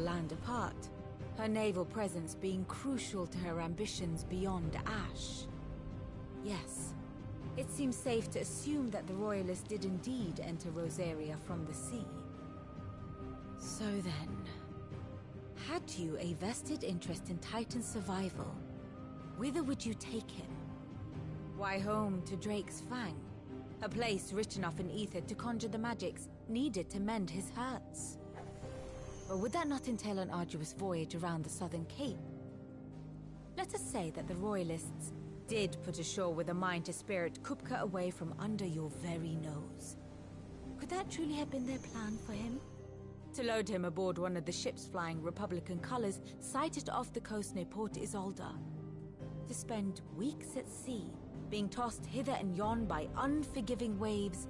land apart, her naval presence being crucial to her ambitions beyond Ash. Yes, it seems safe to assume that the Royalists did indeed enter Rosaria from the sea. So then, had you a vested interest in Titan's survival, whither would you take him? Why, home to Drake's Fang, a place rich enough in ether to conjure the magics needed to mend his hurts. Or would that not entail an arduous voyage around the southern cape? Let us say that the Royalists did put ashore with a mind to spirit Kupka away from under your very nose. Could that truly have been their plan for him? To load him aboard one of the ships flying Republican colors sighted off the coast near Port Isolde. To spend weeks at sea, being tossed hither and yon by unforgiving waves,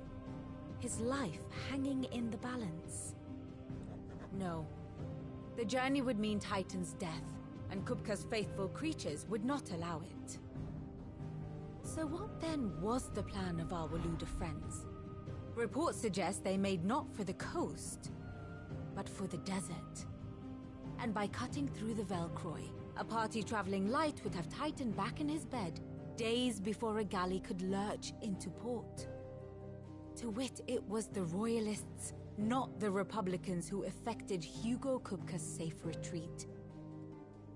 his life hanging in the balance. No. The journey would mean Titan's death, and Kupka's faithful creatures would not allow it. So what then was the plan of our Waluda friends? Reports suggest they made not for the coast, but for the desert. And by cutting through the Velcroy, a party traveling light would have Titan back in his bed days before a galley could lurch into port. To wit, it was the Royalists, not the Republicans, who effected Hugo Kupka's safe retreat.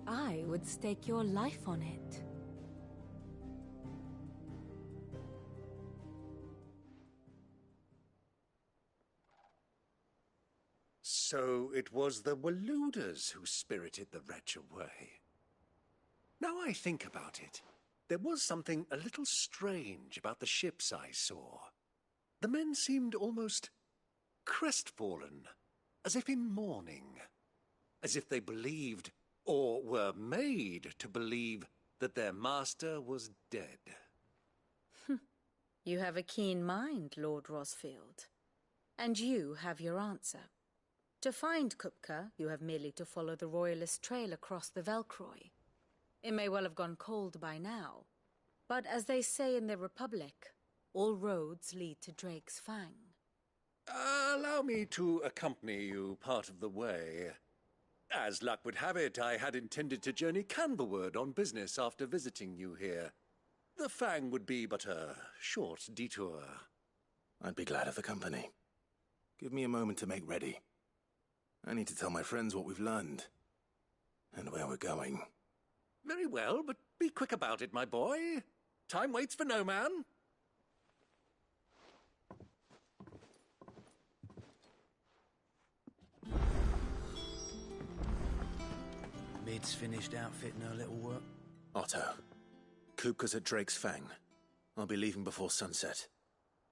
I would stake your life on it. So it was the Waludas who spirited the wretch away. Now I think about it, there was something a little strange about the ships I saw. The men seemed almost crestfallen, as if in mourning, as if they believed, or were made to believe, that their master was dead. You have a keen mind, Lord Rosfield. And you have your answer. To find Kupka, you have merely to follow the Royalist trail across the Velcroy. It may well have gone cold by now, but as they say in the Republic, all roads lead to Drake's Fang. Allow me to accompany you part of the way. As luck would have it, I had intended to journey Canberward on business after visiting you here. The Fang would be but a short detour. I'd be glad of the company. Give me a moment to make ready. I need to tell my friends what we've learned, and where we're going. Very well, but be quick about it, my boy. Time waits for no man. Mid's finished outfitting her little work. Otto, Kupka's at Drake's Fang. I'll be leaving before sunset.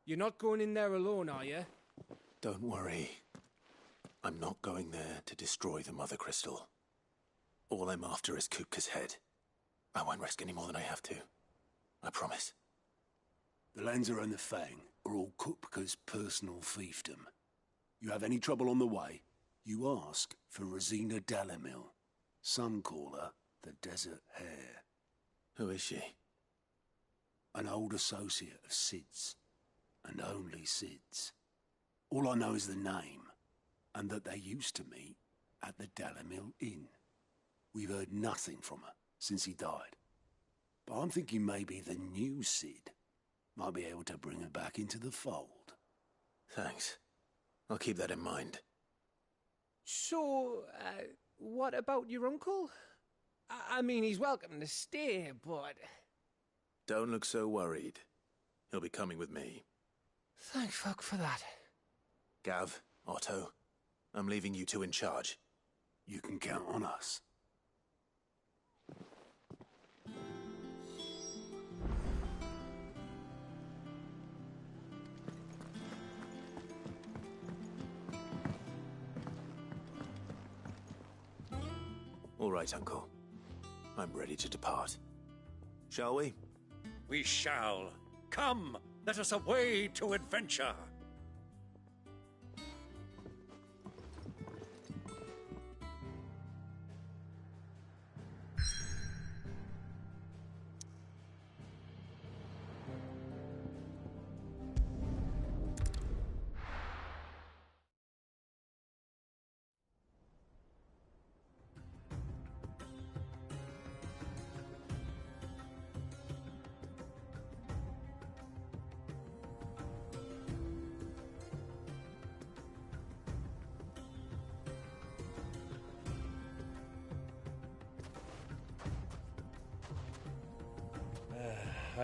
You're not going in there alone, are you? Don't worry. I'm not going there to destroy the Mother Crystal. All I'm after is Kupka's head. I won't risk any more than I have to. I promise. The Lancer and the Fang are all Kupka's personal fiefdom. You have any trouble on the way, you ask for Rosina Dalamil. Some call her the Desert Hare. Who is she? An old associate of Sid's. And only Sid's. All I know is the name, and that they used to meet at the Dalamil Inn. We've heard nothing from her since he died. But I'm thinking maybe the new Sid might be able to bring her back into the fold. Thanks. I'll keep that in mind. So, what about your uncle? I mean, he's welcome to stay, but... Don't look so worried. He'll be coming with me. Thank fuck for that. Gav, Otto, I'm leaving you two in charge. You can count on us. All right, Uncle. I'm ready to depart. Shall we? We shall. Come, let us away to adventure.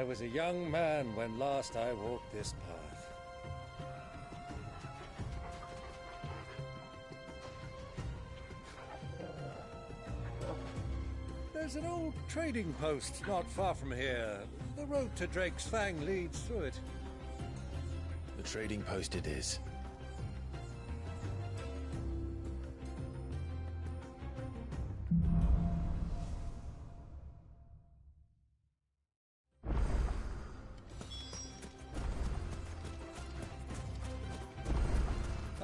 I was a young man when last I walked this path. There's an old trading post not far from here. The road to Drake's Fang leads through it. The trading post it is.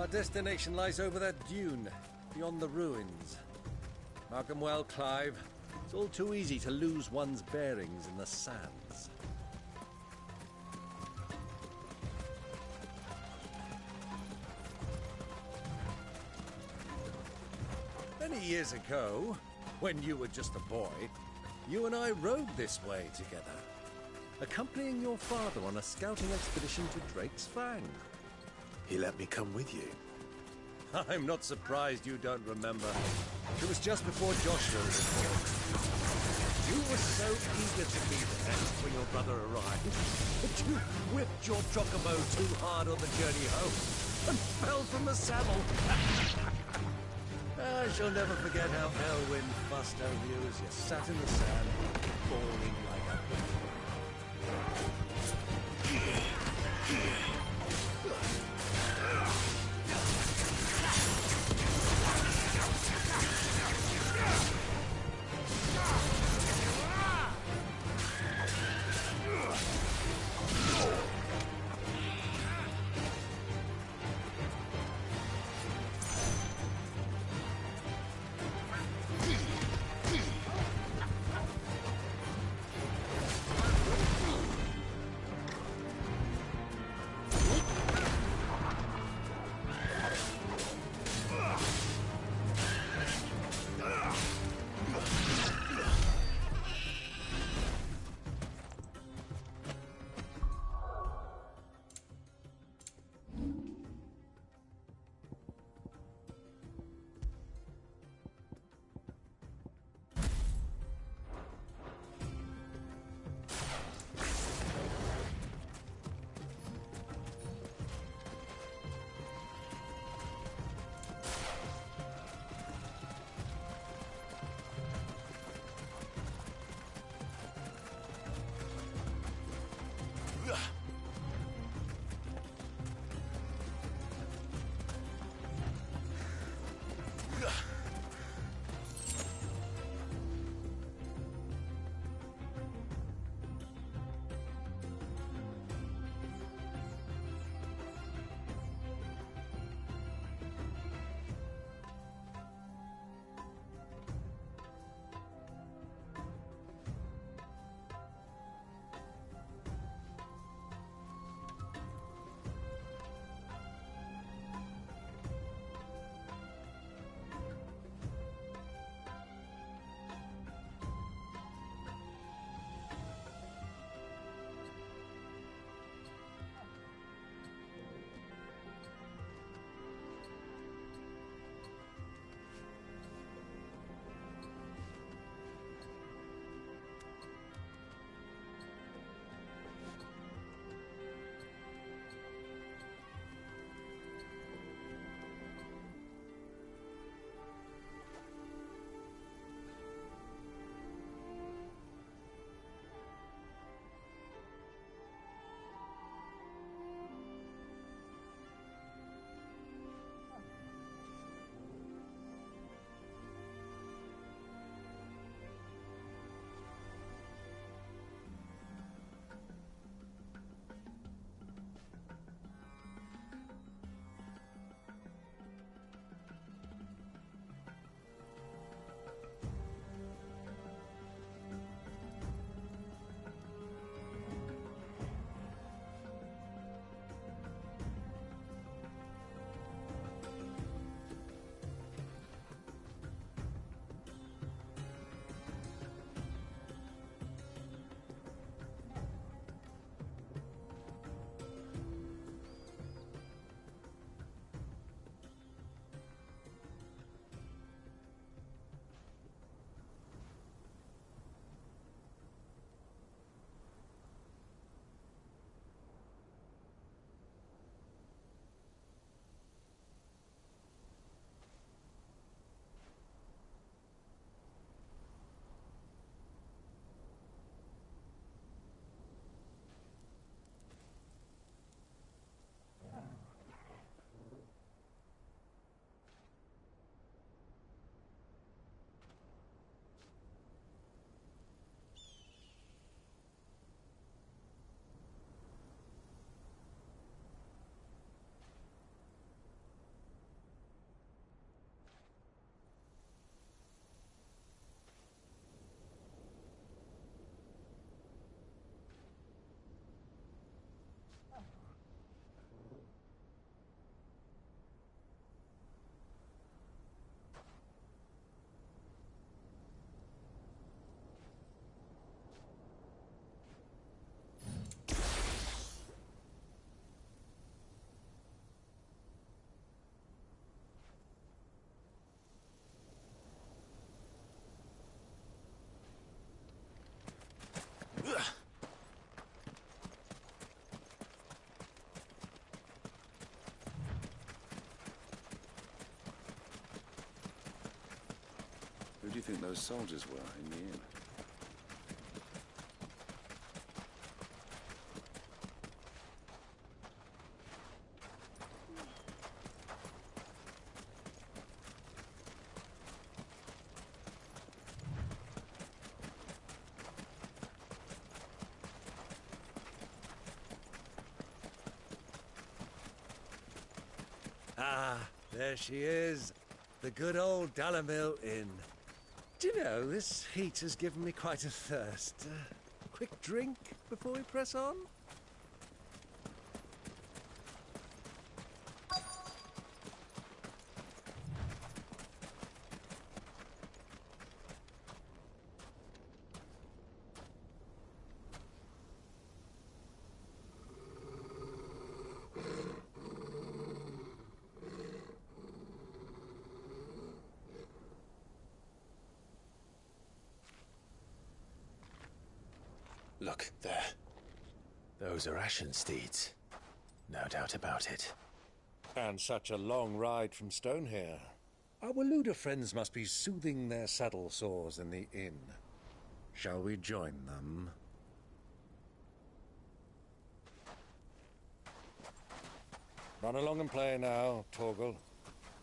Our destination lies over that dune, beyond the ruins. Mark 'em well, Clive. It's all too easy to lose one's bearings in the sands. Many years ago, when you were just a boy, you and I rode this way together, accompanying your father on a scouting expedition to Drake's Fang. He let me come with you. I'm not surprised you don't remember. It was just before Joshua was born. You were so eager to be there when your brother arrived that you whipped your chocobo too hard on the journey home and fell from the saddle. I shall never forget how Elwyn fussed over you as you sat in the sand, bawling like a baby. Who do you think those soldiers were in the inn? Ah, there she is. The good old Dalamil Inn. Do you know, this heat has given me quite a thirst. Quick drink before we press on? Look, there. Those are ashen steeds. No doubt about it. And such a long ride from Stonehere. Our Waluda friends must be soothing their saddle sores in the inn. Shall we join them? Run along and play now, Torgal.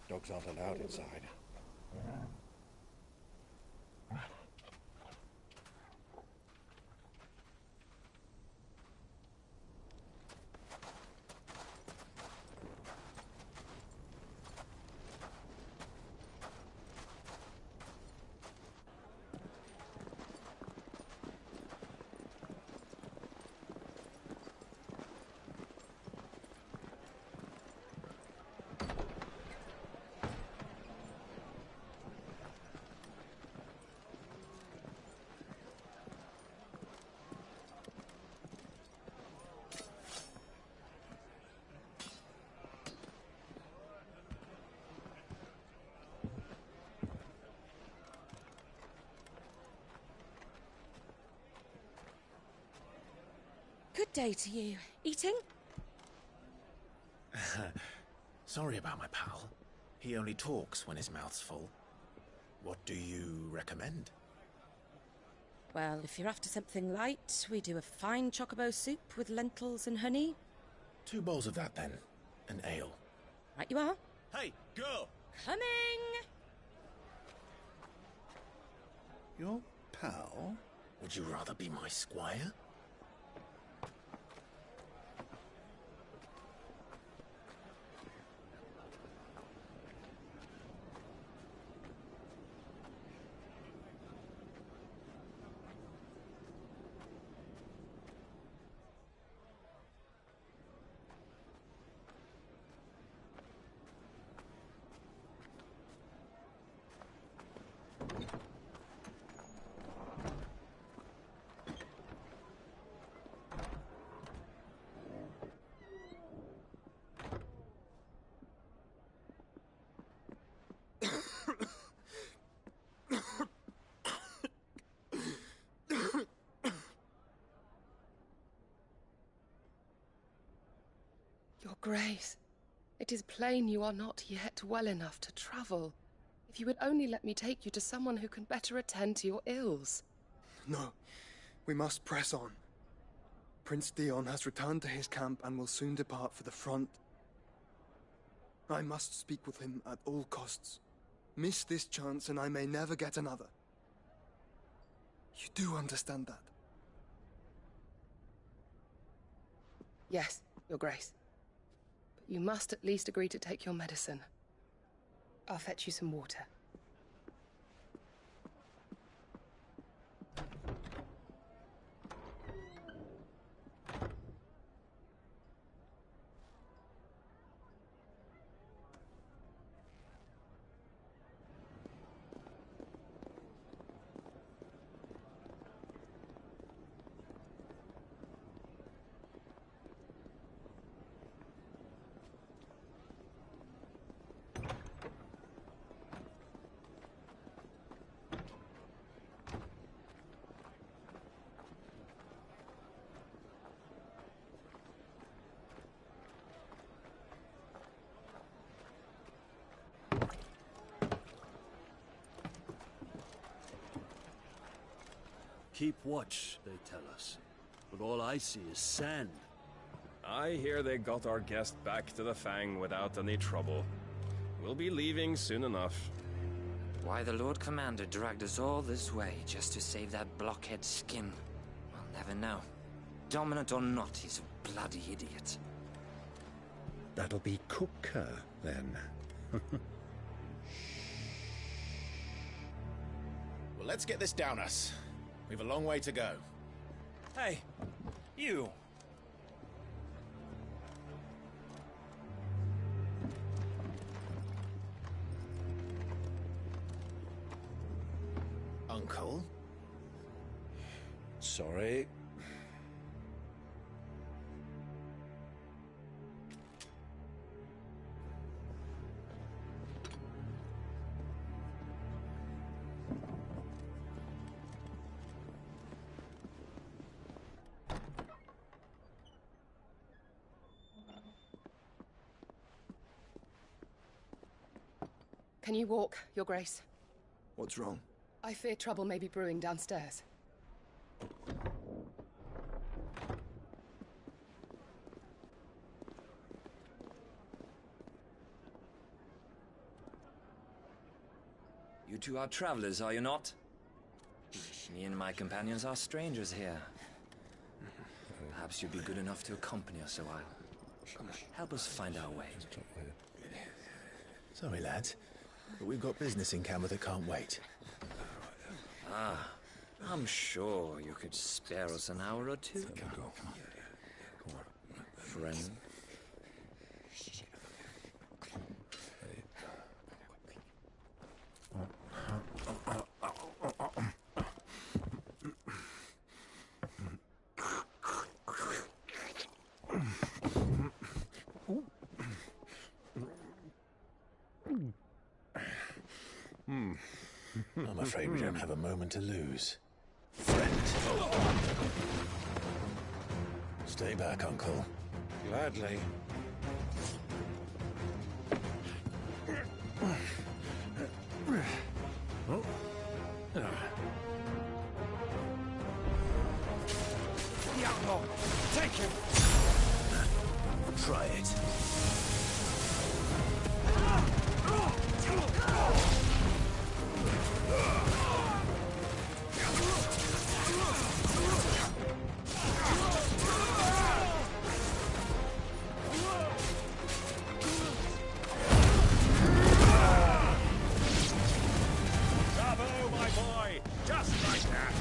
Dogs aren't allowed inside. Good day to you. Eating? Sorry about my pal. He only talks when his mouth's full. What do you recommend? Well, if you're after something light, we do a fine chocobo soup with lentils and honey. 2 bowls of that, then. An ale. Right you are. Hey, girl! Coming! Your pal? Would you rather be my squire? Your Grace, it is plain you are not yet well enough to travel. If you would only let me take you to someone who can better attend to your ills. No, we must press on. Prince Dion has returned to his camp and will soon depart for the front. I must speak with him at all costs. Miss this chance and I may never get another. You do understand that? Yes, Your Grace. But you must at least agree to take your medicine. I'll fetch you some water. Keep watch, they tell us. But all I see is sand. I hear they got our guest back to the Fang without any trouble. We'll be leaving soon enough. Why the Lord Commander dragged us all this way just to save that blockhead skin, we'll never know. Dominant or not, he's a bloody idiot. That'll be Cooker, then. Well, let's get this down us. We've a long way to go. Hey, you! Uncle? Sorry. Can you walk, Your Grace? What's wrong? I fear trouble may be brewing downstairs. You two are travelers, are you not? Me and my companions are strangers here. Perhaps you'd be good enough to accompany us a while. Help us find our way. Sorry, lads, but we've got business in Camber that can't wait. Ah, I'm sure you could spare us an hour or two. Come on. Friend. I'm afraid we don't have a moment to lose. Friend. Stay back, Uncle. Gladly. The outlaw! Take him! Try it. Bravo, my boy! Just like that!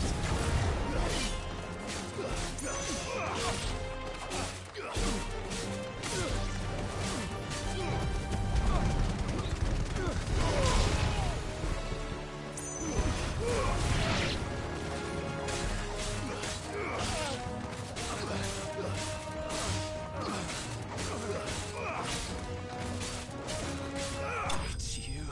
It's you.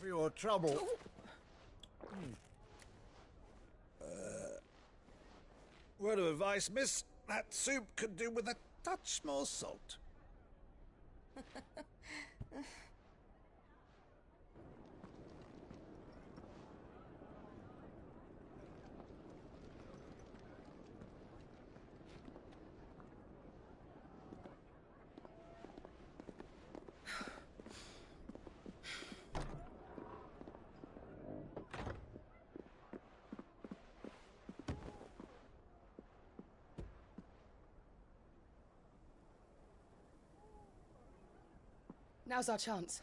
For your trouble. Word of advice, miss. That soup could do with a touch more salt. Now's our chance.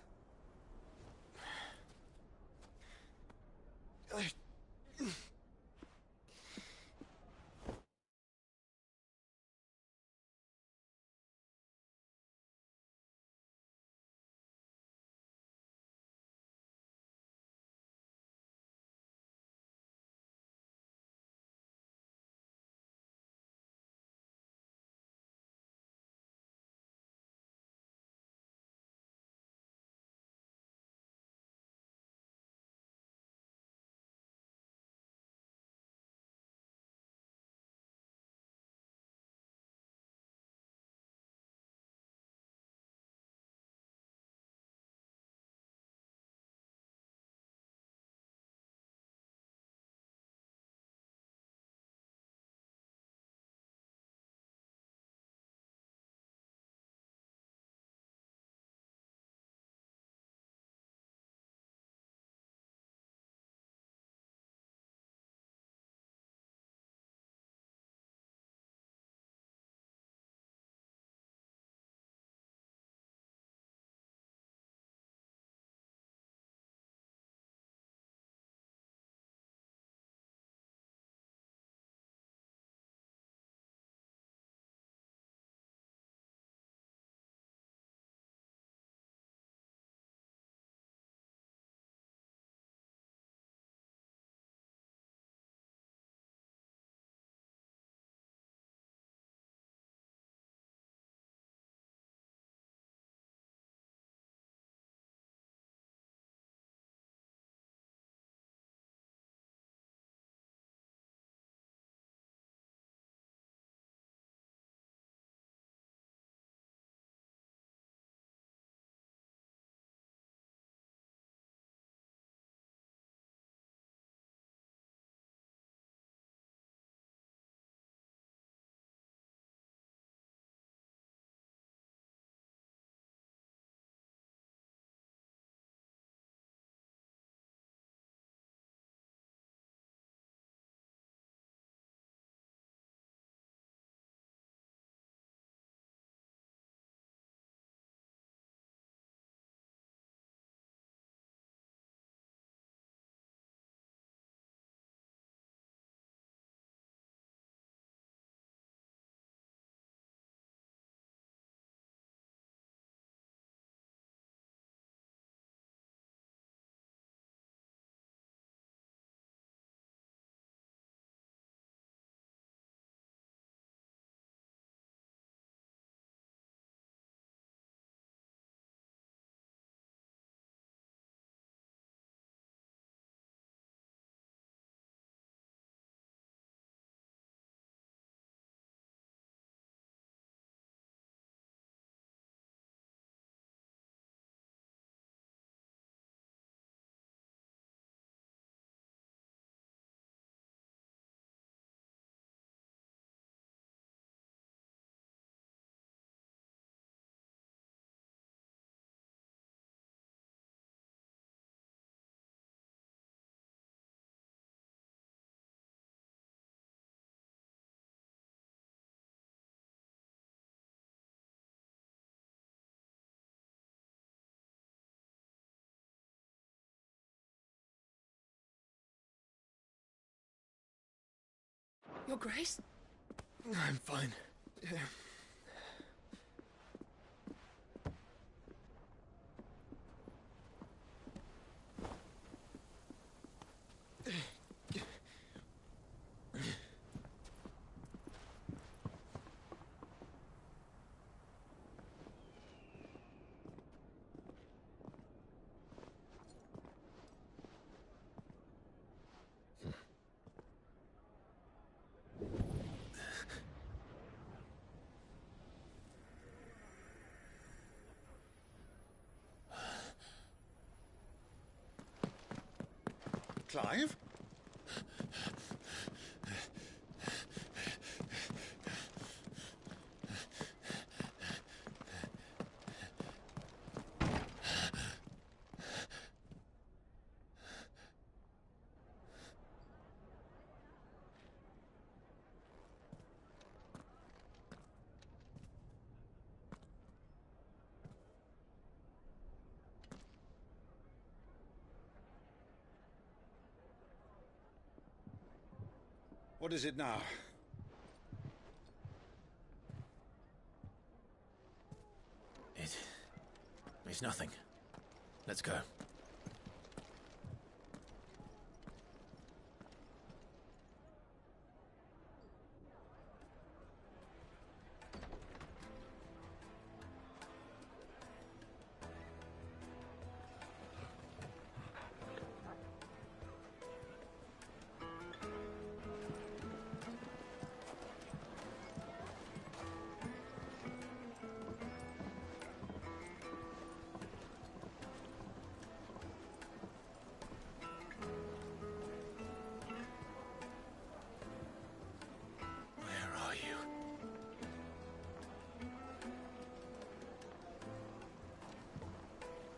Your Grace? I'm fine. Clive? What is it now? It's nothing. Let's go.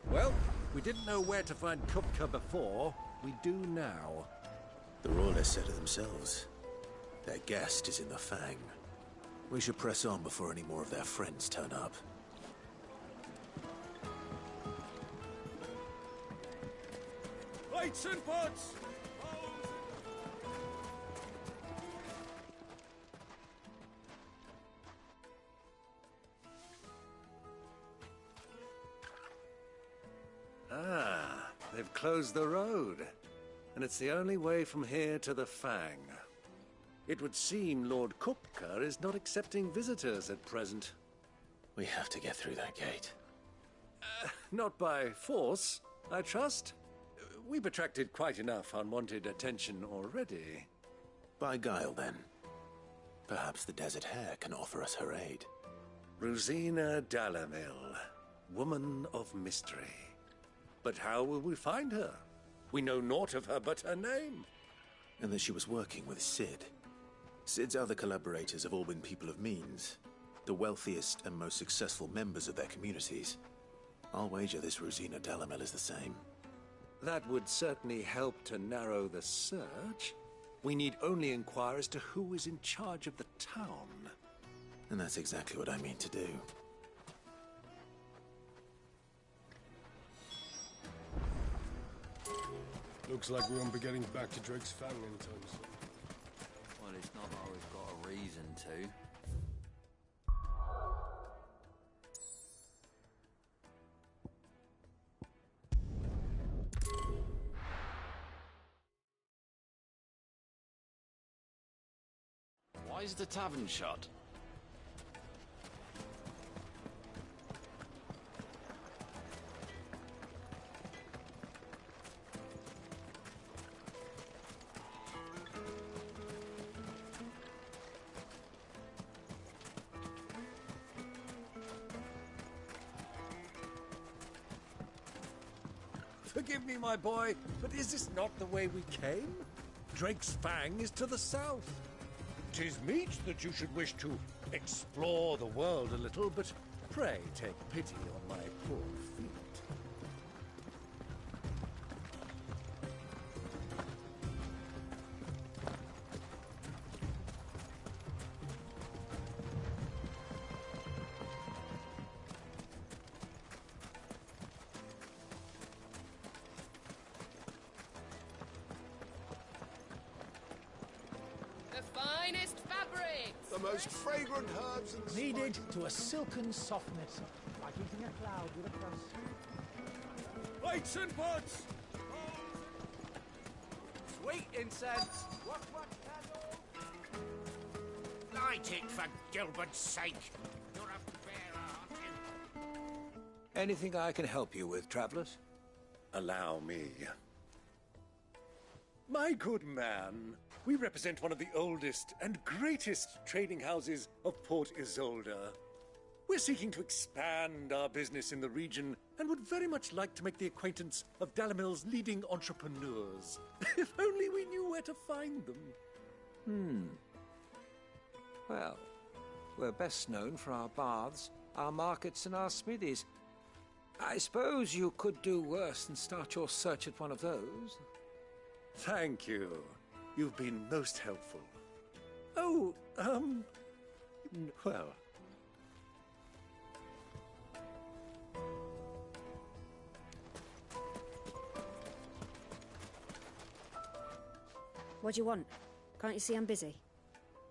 Well, we didn't know where to find Kupka before. We do now. The Royalists said it themselves. Their guest is in the Fang. We should press on before any more of their friends turn up. Lights and pots! Ah, they've closed the road. And it's the only way from here to the Fang. It would seem Lord Kupka is not accepting visitors at present. We have to get through that gate. Not by force, I trust. We've attracted quite enough unwanted attention already. By guile, then. Perhaps the Desert Hare can offer us her aid. Rosina Dalamil, woman of mystery. But how will we find her? We know naught of her but her name. And that she was working with Cid. Cid's other collaborators have all been people of means, the wealthiest and most successful members of their communities. I'll wager this Rosina Dalamil is the same. That would certainly help to narrow the search. We need only inquire as to who is in charge of the town. And that's exactly what I mean to do. Looks like we won't be getting back to Drake's Fang anytime soon. Well, it's not like we've got a reason to. Why is the tavern shut? Forgive me, my boy, but is this not the way we came? Drake's Fang is to the south. 'Tis meet that you should wish to explore the world a little, but pray take pity on my poor feet. The finest fabrics! The most fragrant herbs and Kneaded to a silken softness, like eating a cloud with a crust. Lights and pots! Sweet incense! What candle? Light it, for Gilbert's sake! You're a bearer, aren't you? Anything I can help you with, travelers? Allow me. My good man, we represent one of the oldest and greatest trading houses of Port Isolde. We're seeking to expand our business in the region and would very much like to make the acquaintance of Dalamil's leading entrepreneurs. If only we knew where to find them. Well, we're best known for our baths, our markets and our smithies. I suppose you could do worse than start your search at one of those. Thank you. You've been most helpful. Oh, well... What do you want? Can't you see I'm busy?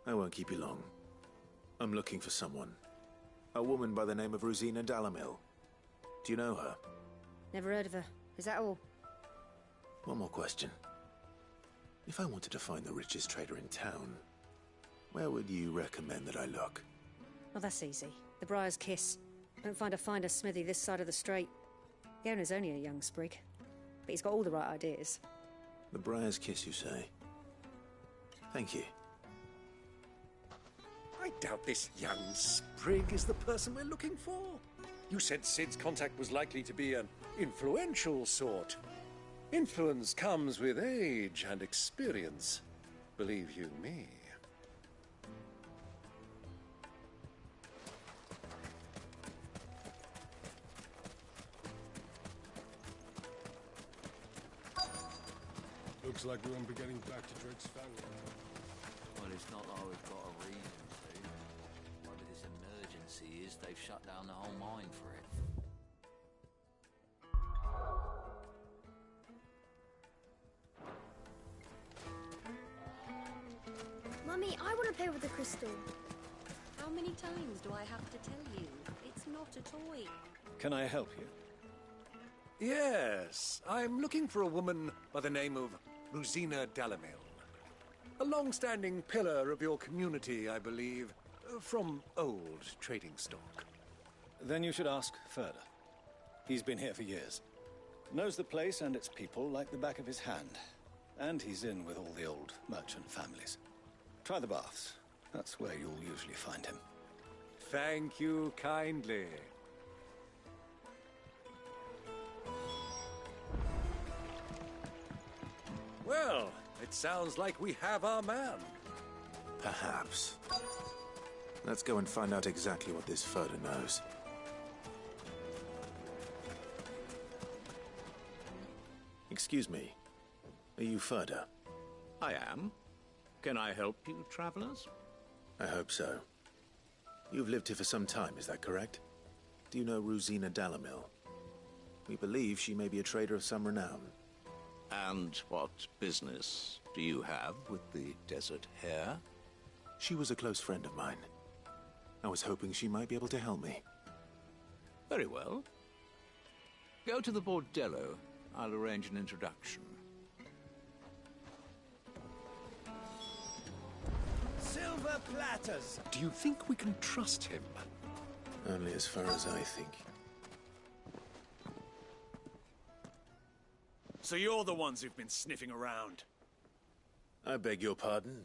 I won't keep you long. I'm looking for someone. A woman by the name of Rosina Dalamil. Do you know her? Never heard of her. Is that all? One more question. If I wanted to find the richest trader in town, where would you recommend that I look? Oh, that's easy. The Briar's Kiss. Don't find a finer smithy this side of the strait. The owner's only a young sprig, but he's got all the right ideas. The Briar's Kiss, you say? Thank you. I doubt this young sprig is the person we're looking for. You said Sid's contact was likely to be an influential sort. Influence comes with age and experience, believe you me. Looks like we won't be getting back to Drake's family. Well, it's not like we've got a reason to. Whatever this emergency is, they've shut down the whole mine for it. Mummy, I want to play with the crystal. How many times do I have to tell you? It's not a toy. Can I help you? Yes, I'm looking for a woman by the name of Rosina Dalamil. A long-standing pillar of your community, I believe, from old trading stock. Then you should ask further. He's been here for years. Knows the place and its people like the back of his hand. And he's in with all the old merchant families. Try the baths. That's where you'll usually find him. Thank you kindly. Well, it sounds like we have our man. Perhaps. Let's go and find out exactly what this Furder knows. Excuse me. Are you Furder? I am. Can I help you, travelers? I hope so. You've lived here for some time, is that correct? Do you know Rosina Dalamil? We believe she may be a trader of some renown. And what business do you have with the desert hare? She was a close friend of mine. I was hoping she might be able to help me. Very well. Go to the bordello. I'll arrange an introduction. Silver platters! Do you think we can trust him? Only as far as I think. So you're the ones who've been sniffing around? I beg your pardon?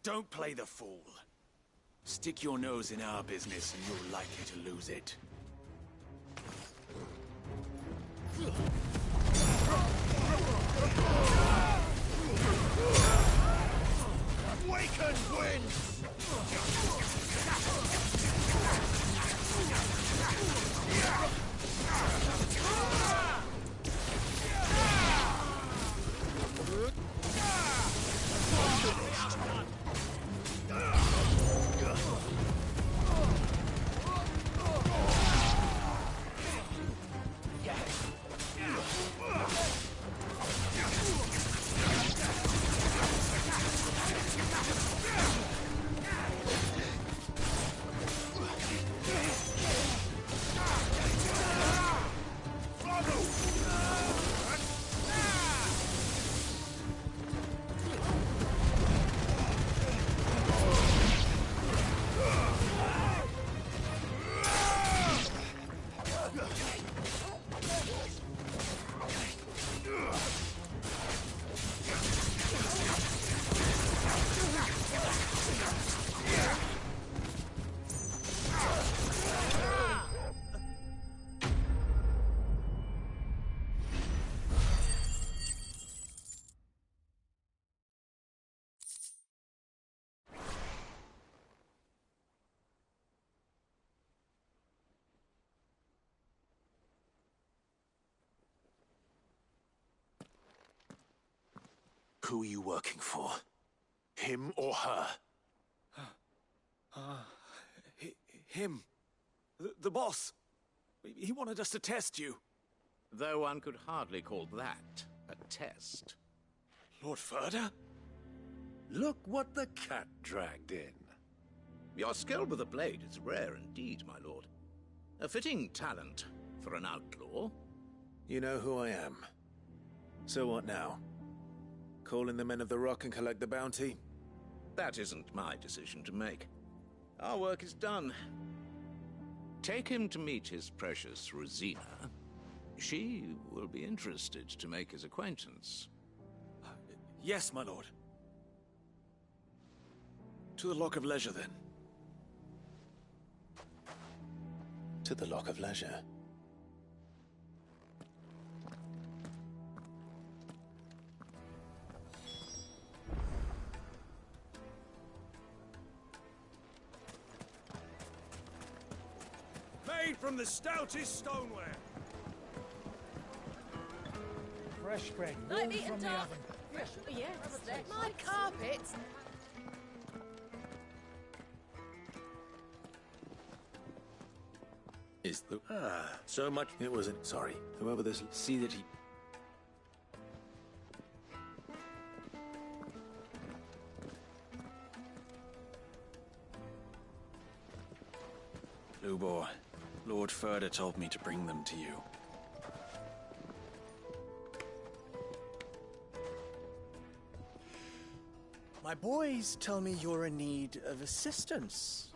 Don't play the fool. Stick your nose in our business and you're likely to lose it. Awaken winds! Who are you working for? Him or her? Him. The boss. He wanted us to test you. Though one could hardly call that a test. Lord Ferda? Look what the cat dragged in. Your skill with the blade is rare indeed, my lord. A fitting talent for an outlaw. You know who I am. So what now? Call in the Men of the Rock and collect the bounty? That isn't my decision to make. Our work is done. Take him to meet his precious Rosina. She will be interested to make his acquaintance. Yes, my lord. To the Lock of Leisure, then. To the Lock of Leisure. Made from the stoutest stoneware. Fresh bread, Like warm eaten from the duck. oven. Yes, My carpets! Is the... so much... It wasn't... Sorry. Whoever this... See that he... Lubor, Lord Ferda told me to bring them to you. My boys tell me you're in need of assistance.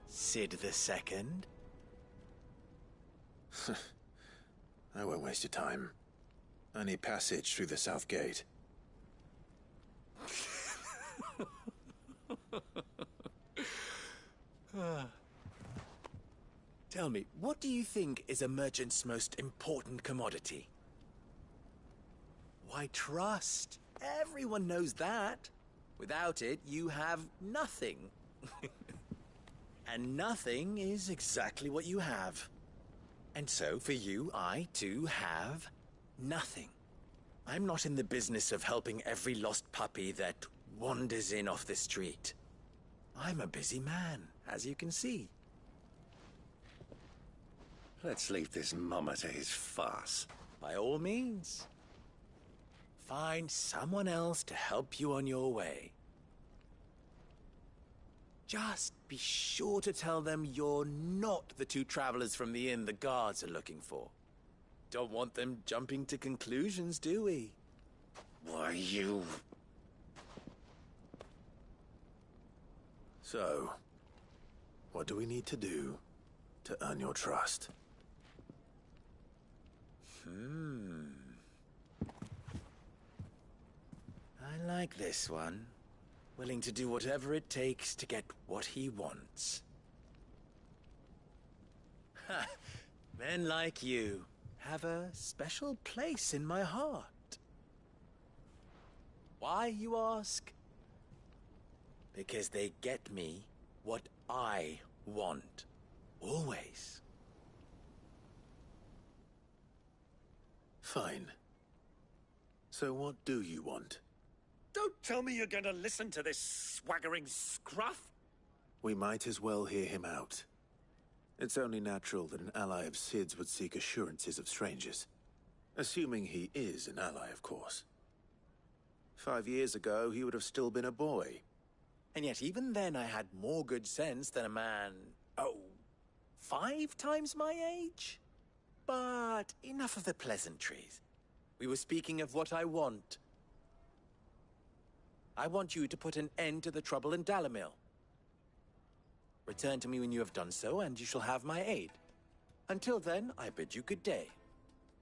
Sid the Second. I won't waste your time. I need passage through the south gate. Tell me, what do you think is a merchant's most important commodity? Why, trust. Everyone knows that. Without it, you have nothing. And nothing is exactly what you have. And so, for you, I, too, have nothing. I'm not in the business of helping every lost puppy that wanders in off the street. I'm a busy man, as you can see. Let's leave this mummer to his farce. By all means. Find someone else to help you on your way. Just be sure to tell them you're not the two travelers from the inn the guards are looking for. Don't want them jumping to conclusions, do we? Why, you... So, what do we need to do to earn your trust? I like this one. Willing to do whatever it takes to get what he wants. Ha! Men like you have a special place in my heart. Why, you ask? Because they get me what I want. Always. Fine. So what do you want? Don't tell me you're going to listen to this swaggering scruff. We might as well hear him out. It's only natural that an ally of Sid's would seek assurances of strangers. Assuming he is an ally, of course. 5 years ago, he would have still been a boy. And yet even then I had more good sense than a man, 5 times my age? But enough of the pleasantries. We were speaking of what I want. I want you to put an end to the trouble in Dalamil. Return to me when you have done so, and you shall have my aid. Until then, I bid you good day.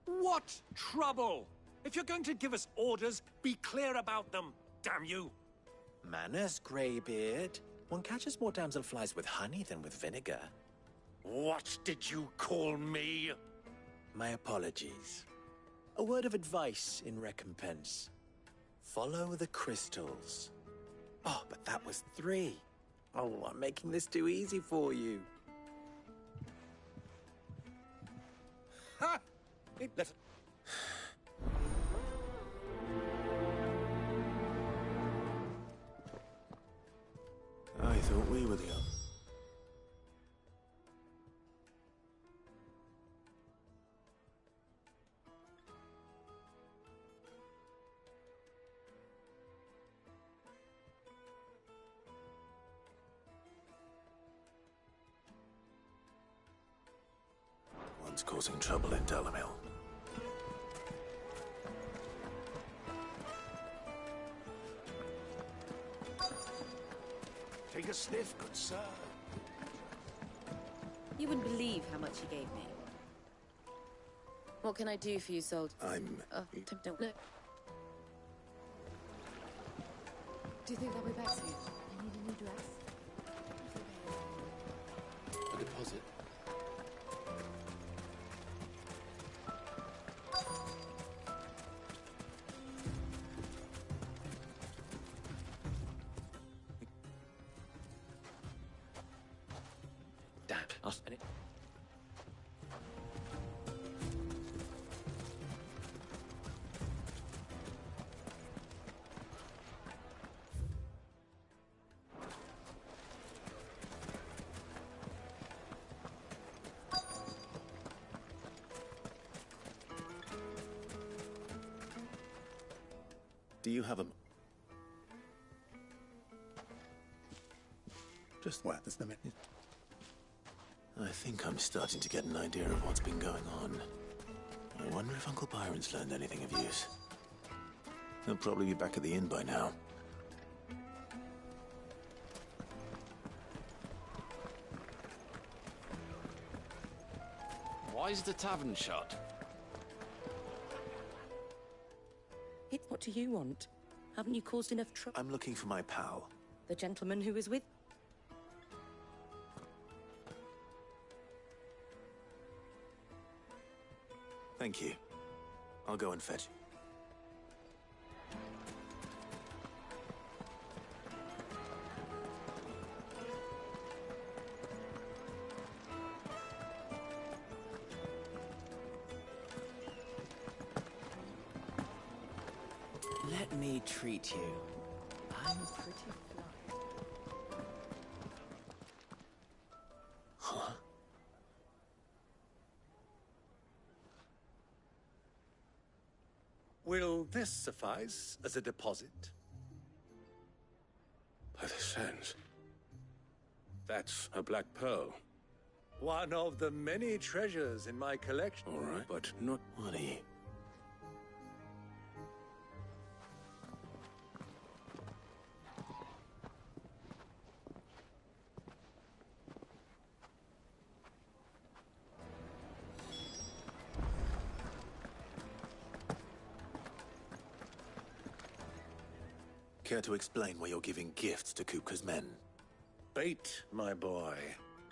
What trouble? If you're going to give us orders, be clear about them, damn you! Manners, Greybeard. One catches more damselflies with honey than with vinegar. What did you call me? My apologies. A word of advice in recompense. Follow the crystals. Oh, but that was 3. Oh, I'm making this too easy for you. Ha! thought we were the ones causing trouble in Delamil. Take a sniff, good sir. You wouldn't believe how much he gave me. What can I do for you, soldier? Don't look. Do you think they'll be back soon? I need a new dress. A deposit. Do you have a... Just what? That's the minute. I think I'm starting to get an idea of what's been going on. I wonder if Uncle Byron's learned anything of use. He'll probably be back at the inn by now. Why is the tavern shut? What do you want? Haven't you caused enough trouble? I'm looking for my pal. The gentleman who was with... Thank you. I'll go and fetch. Let me treat you. I'm pretty fly. Huh? Will this suffice as a deposit? By the sands. That's a black pearl. One of the many treasures in my collection. All right, but not... What are you? Care to explain why you're giving gifts to Kupka's men? Bait, my boy.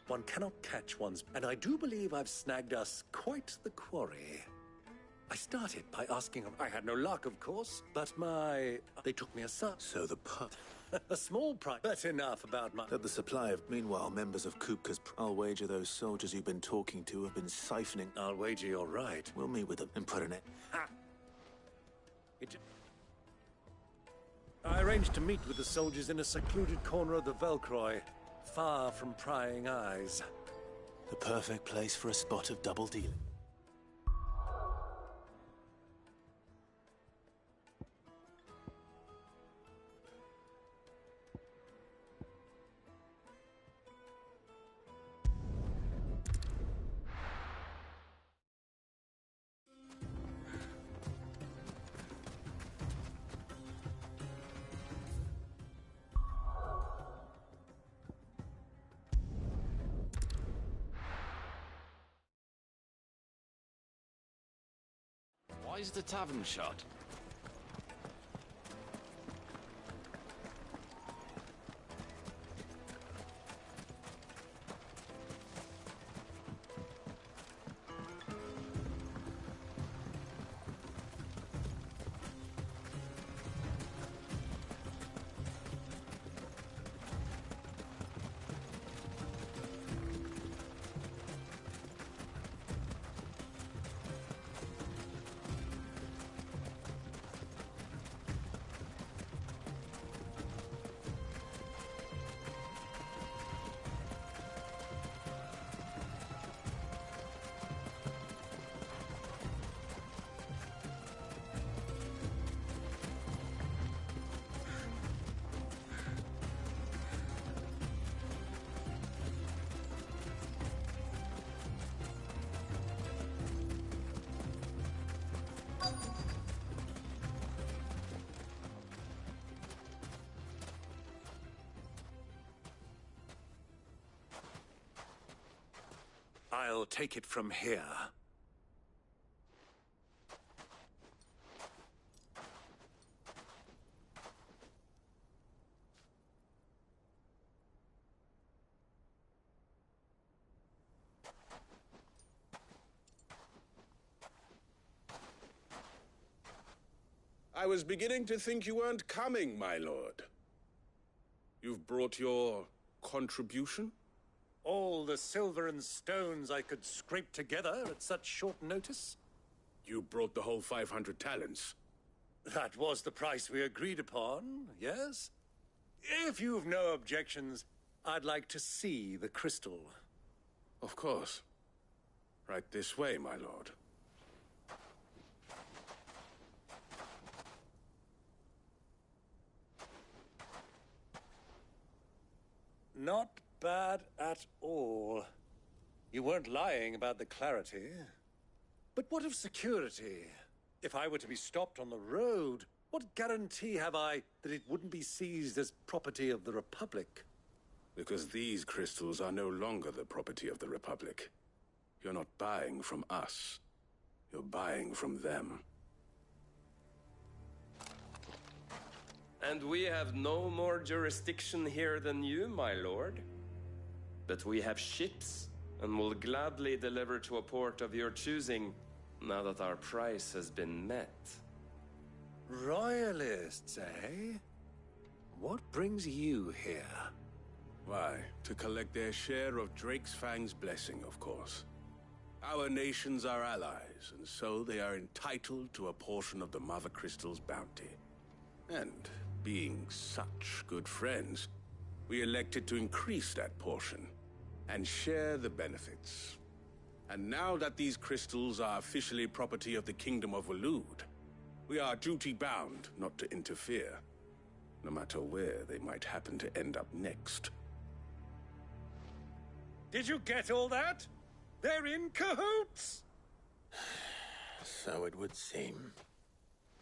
One cannot catch one's... And I do believe I've snagged us quite the quarry. I started by asking them. I had no luck, of course, but they took me aside. So the pup... A small price, but enough about my... That the supply of... Meanwhile, members of Kupka's... I'll wager those soldiers you've been talking to have been siphoning... I'll wager you're right. We'll meet with them and put an end... I arranged to meet with the soldiers in a secluded corner of the Velcroy, far from prying eyes. The perfect place for a spot of double dealing. Why is the tavern shut? I'll take it from here. I was beginning to think you weren't coming, my lord. You've brought your contribution? All the silver and stones I could scrape together at such short notice? You brought the whole 500 talents. That was the price we agreed upon, yes? If you've no objections, I'd like to see the crystal. Of course. Right this way, my lord. Not bad at all. You weren't lying about the clarity. But what of security? If I were to be stopped on the road, what guarantee have I that it wouldn't be seized as property of the Republic? Because these crystals are no longer the property of the Republic. You're not buying from us. You're buying from them. And we have no more jurisdiction here than you, my lord. But we have ships, and will gladly deliver to a port of your choosing, now that our price has been met. Royalists, eh? What brings you here? Why, to collect their share of Drake's Fang's blessing, of course. Our nations are allies, and so they are entitled to a portion of the Mother Crystal's bounty. And being such good friends, we elected to increase that portion and share the benefits. And now that these crystals are officially property of the Kingdom of Waloed, we are duty-bound not to interfere, no matter where they might happen to end up next. Did you get all that? They're in cahoots! So it would seem.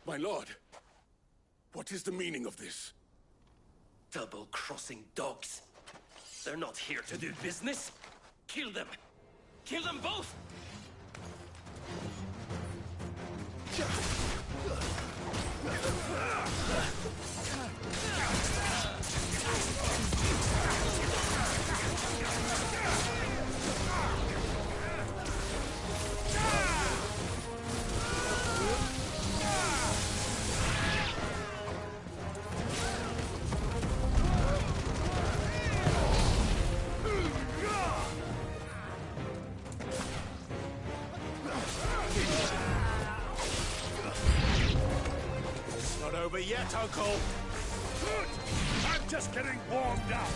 My lord, what is the meaning of this? Double-crossing dogs. They're not here to do business. Kill them! Kill them both! Not over yet, Uncle! Good! I'm just getting warmed up!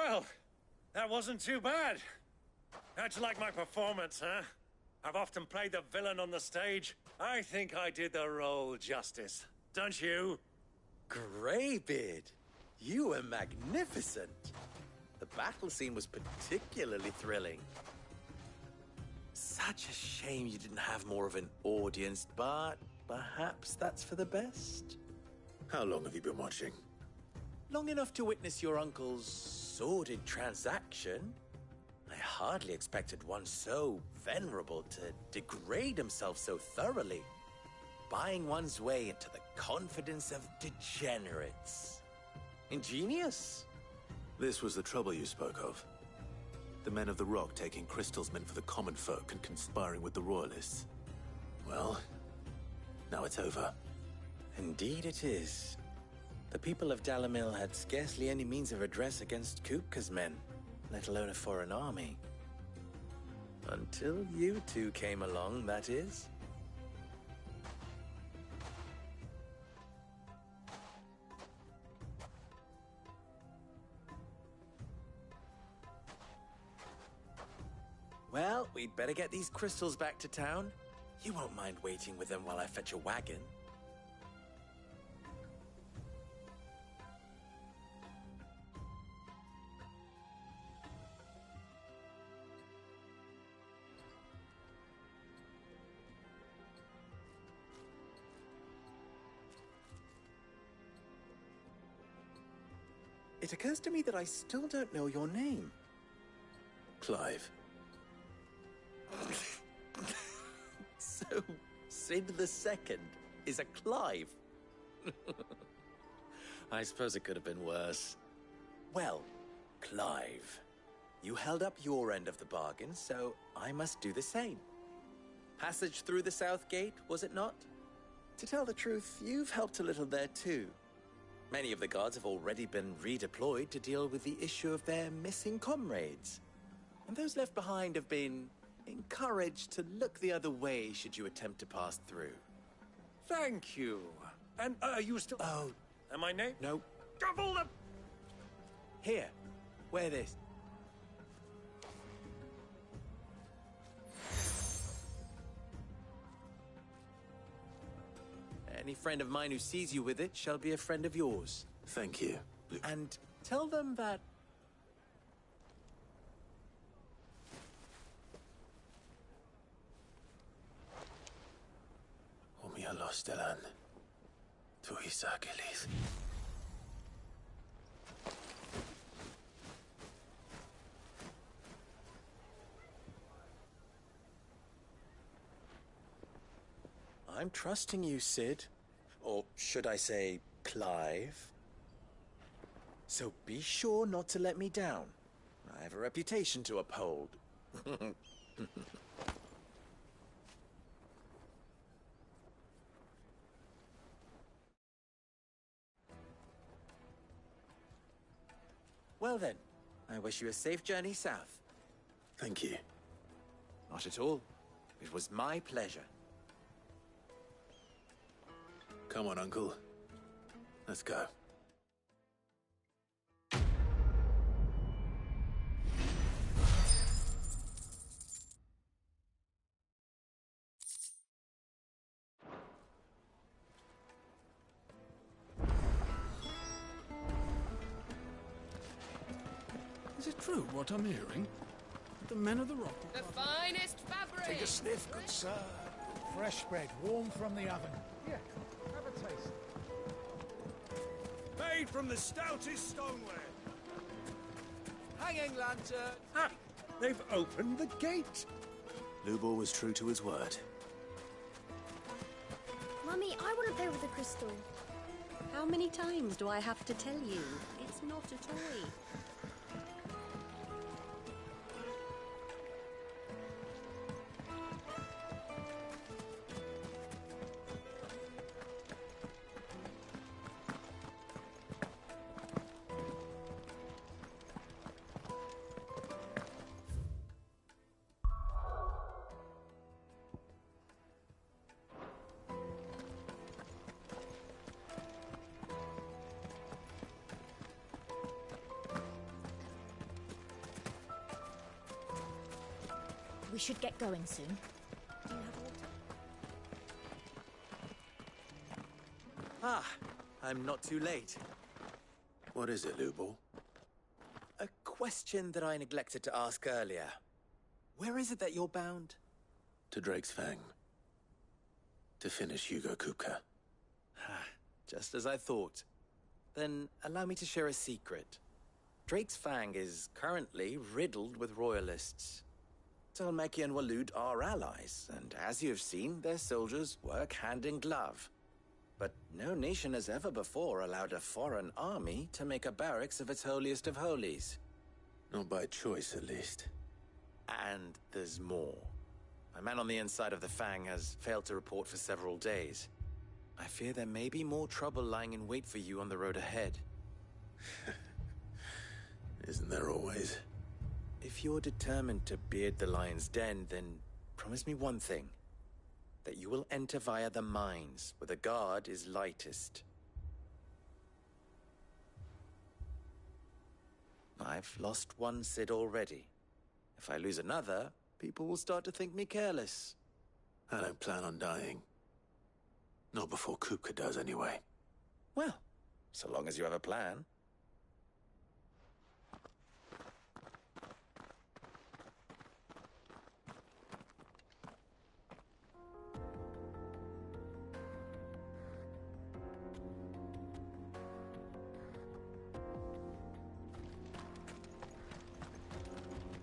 Well, that wasn't too bad. How'd you like my performance, huh? I've often played the villain on the stage. I think I did the role justice. Don't you? Greybeard, you were magnificent. The battle scene was particularly thrilling. Such a shame you didn't have more of an audience, but perhaps that's for the best. How long have you been watching? Long enough to witness your uncle's sordid transaction. I hardly expected one so venerable to degrade himself so thoroughly, buying one's way into the confidence of degenerates. Ingenious. This was the trouble you spoke of. The men of the Rock taking crystals meant for the common folk and conspiring with the Royalists. Well, now it's over. Indeed it is. The people of Dalamil had scarcely any means of redress against Kupka's men, let alone a foreign army. Until you two came along, that is. Well, we'd better get these crystals back to town. You won't mind waiting with them while I fetch a wagon. It occurs to me that I still don't know your name. Clive. So, Sid the Second is a Clive. I suppose it could have been worse. Well, Clive, you held up your end of the bargain, so I must do the same. Passage through the South Gate, was it not? To tell the truth, you've helped a little there too. Many of the guards have already been redeployed to deal with the issue of their missing comrades. And those left behind have been encouraged to look the other way should you attempt to pass through. Thank you. And you still... Oh. Am I name? No. Double the... Here. Wear this. Any friend of mine who sees you with it shall be a friend of yours. Thank you. And tell them that... Omia lostelan. Tu isakelis. I'm trusting you, Sid. Or should I say, Clive? So be sure not to let me down. I have a reputation to uphold. Well then, I wish you a safe journey south. Thank you. Not at all. It was my pleasure. Come on, Uncle. Let's go. Is it true what I'm hearing? The men of the Rock... The finest fabric! Take a sniff, good sir. Fresh bread, warm from the oven. Here, have a taste. Made from the stoutest stoneware. Hanging lantern! Ah! They've opened the gate! Lubor was true to his word. Mummy, I want to play with the crystal. How many times do I have to tell you? It's not a toy. should get going soon. Do you have water? Ah, I'm not too late. What is it, Lubor? A question that I neglected to ask earlier. Where is it that you're bound? To Drake's Fang. To finish Hugo Kupka. Just as I thought. Then allow me to share a secret. Drake's Fang is currently riddled with royalists. Talmeki and Waloed are allies, and as you have seen, their soldiers work hand in glove. But no nation has ever before allowed a foreign army to make a barracks of its holiest of holies. Not by choice, at least. And there's more. A man on the inside of the Fang has failed to report for several days. I fear there may be more trouble lying in wait for you on the road ahead. Isn't there always? If you're determined to beard the lion's den, then promise me one thing. That you will enter via the mines, where the guard is lightest. I've lost one Cid already. If I lose another, people will start to think me careless. I don't plan on dying. Not before Kupka does, anyway. Well, so long as you have a plan.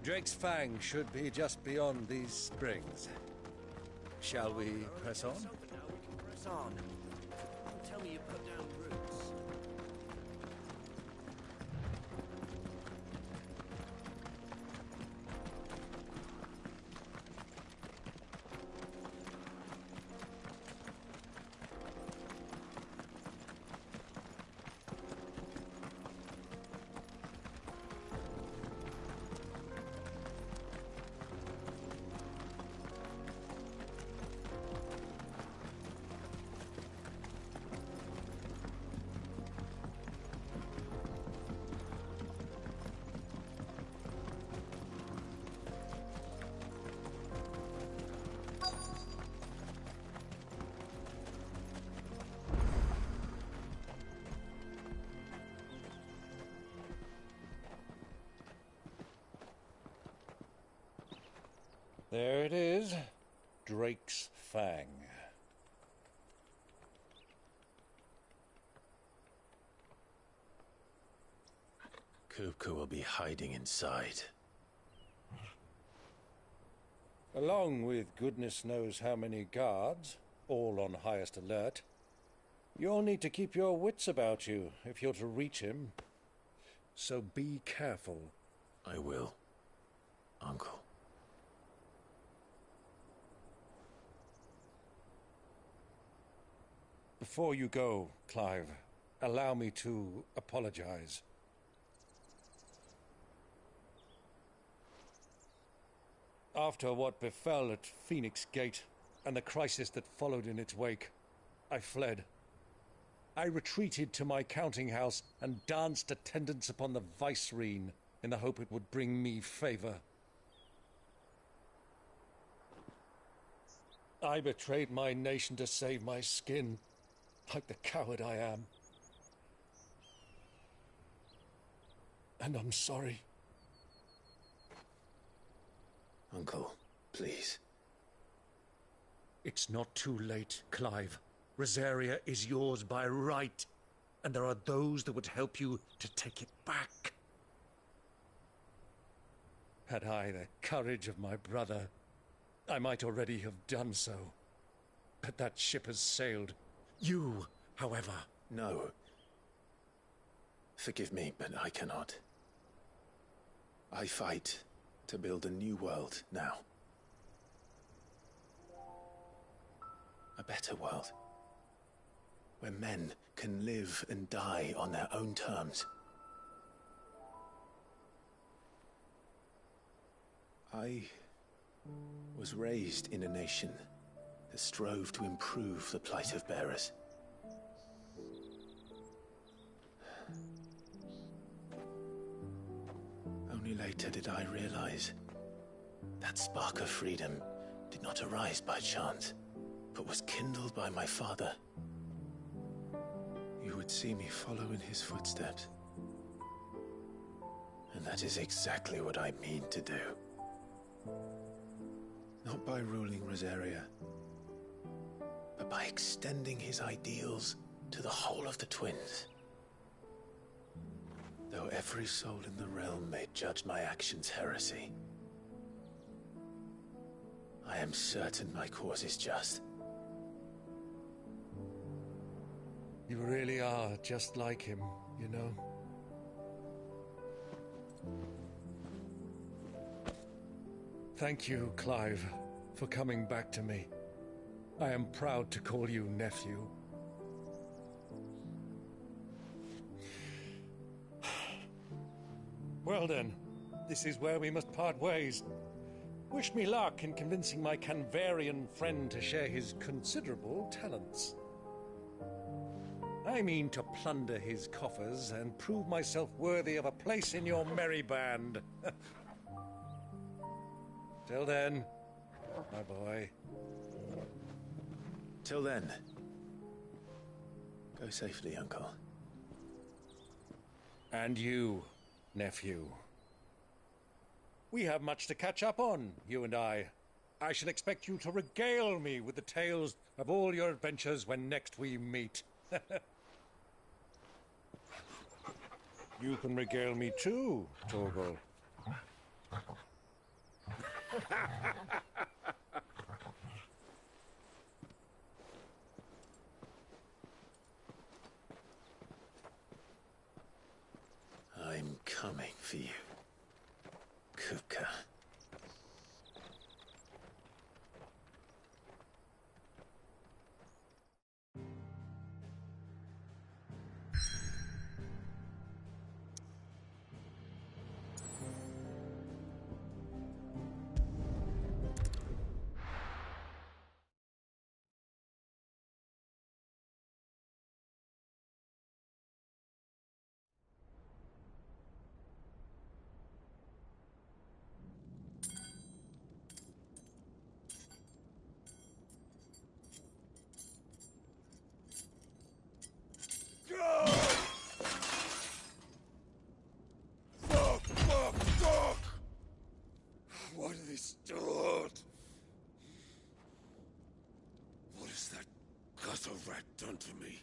Drake's Fang should be just beyond these springs. Shall we press on? Press on. Don't tell me you put down roots. There it is. Drake's Fang. Kupka will be hiding inside. Along with goodness knows how many guards, all on highest alert. You'll need to keep your wits about you if you're to reach him. So be careful. I will, Uncle. Before you go, Clive, allow me to apologize. After what befell at Phoenix Gate and the crisis that followed in its wake, I fled. I retreated to my counting house and danced attendance upon the vicereine in the hope it would bring me favor. I betrayed my nation to save my skin, like the coward I am. And I'm sorry. Uncle, please. It's not too late, Clive. Rosaria is yours by right, and there are those that would help you to take it back. Had I the courage of my brother, I might already have done so. But that ship has sailed. You, however... No. Forgive me, but I cannot. I fight to build a new world now. A better world. Where men can live and die on their own terms. I was raised in a nation that strove to improve the plight of bearers. Only later did I realize That spark of freedom did not arise by chance, but was kindled by my father. You would see me follow in his footsteps. And that is exactly what I mean to do. Not by ruling Rosaria, but by extending his ideals to the whole of the twins. Though every soul in the realm may judge my actions heresy, I am certain my cause is just. You really are just like him, you know? Thank you, Clive, for coming back to me. I am proud to call you nephew. Well then, this is where we must part ways. Wish me luck in convincing my Canvarian friend to share his considerable talents. I mean to plunder his coffers and prove myself worthy of a place in your merry band. Till then, my boy. Till then, go safely, Uncle. And you, nephew. We have much to catch up on, you and I. I shall expect you to regale me with the tales of all your adventures when next we meet. You can regale me too, Torgal. I'm coming for you, Kupka. Why do they start? What has that gutter rat done to me?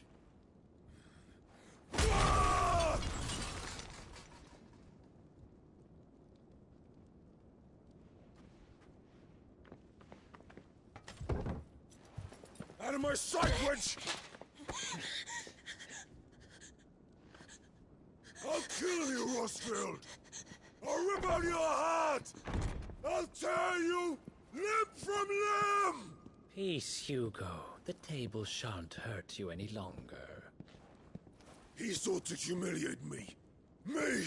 Out of my sight, witch! I'll kill you, Rosfield! I'll rip out your heart! I'll tear you limb from limb! Peace, Hugo. The table shan't hurt you any longer. He sought to humiliate me. Me!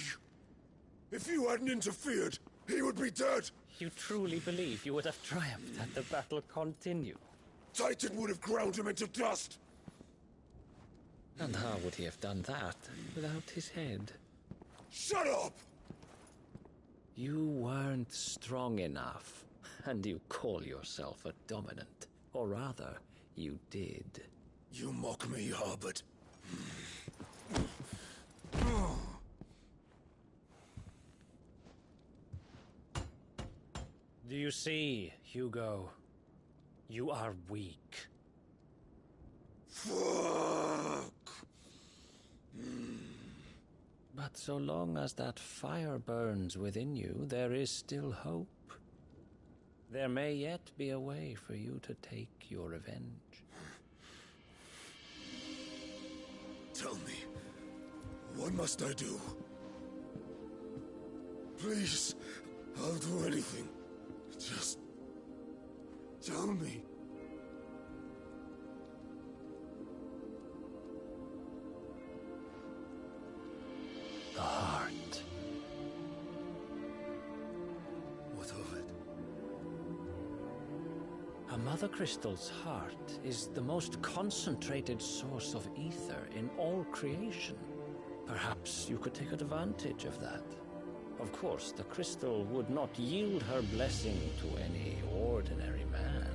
If you hadn't interfered, he would be dead! You truly believe you would have triumphed had the battle continued? Titan would have ground him into dust! And how would he have done that without his head? Shut up! You weren't strong enough, and you call yourself a dominant. Or rather, you did. You mock me, Harbert. Do you see, Hugo? You are weak. Fuck! But so long as that fire burns within you, there is still hope. There may yet be a way for you to take your revenge. Tell me, what must I do? Please, I'll do anything. Just tell me. The heart. What of it? A Mother Crystal's heart is the most concentrated source of ether in all creation. Perhaps you could take advantage of that. Of course, the crystal would not yield her blessing to any ordinary man.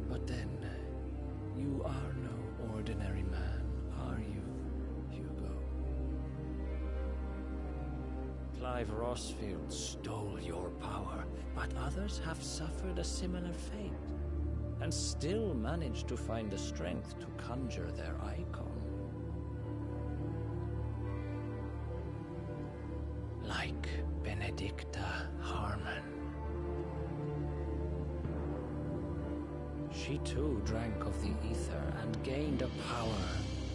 But then, you are no ordinary man, are you, Hugo? Clive Rossfield stole your power, but others have suffered a similar fate, and still managed to find the strength to conjure their icon. Like Benedicta Harmon. She too drank of the ether and gained a power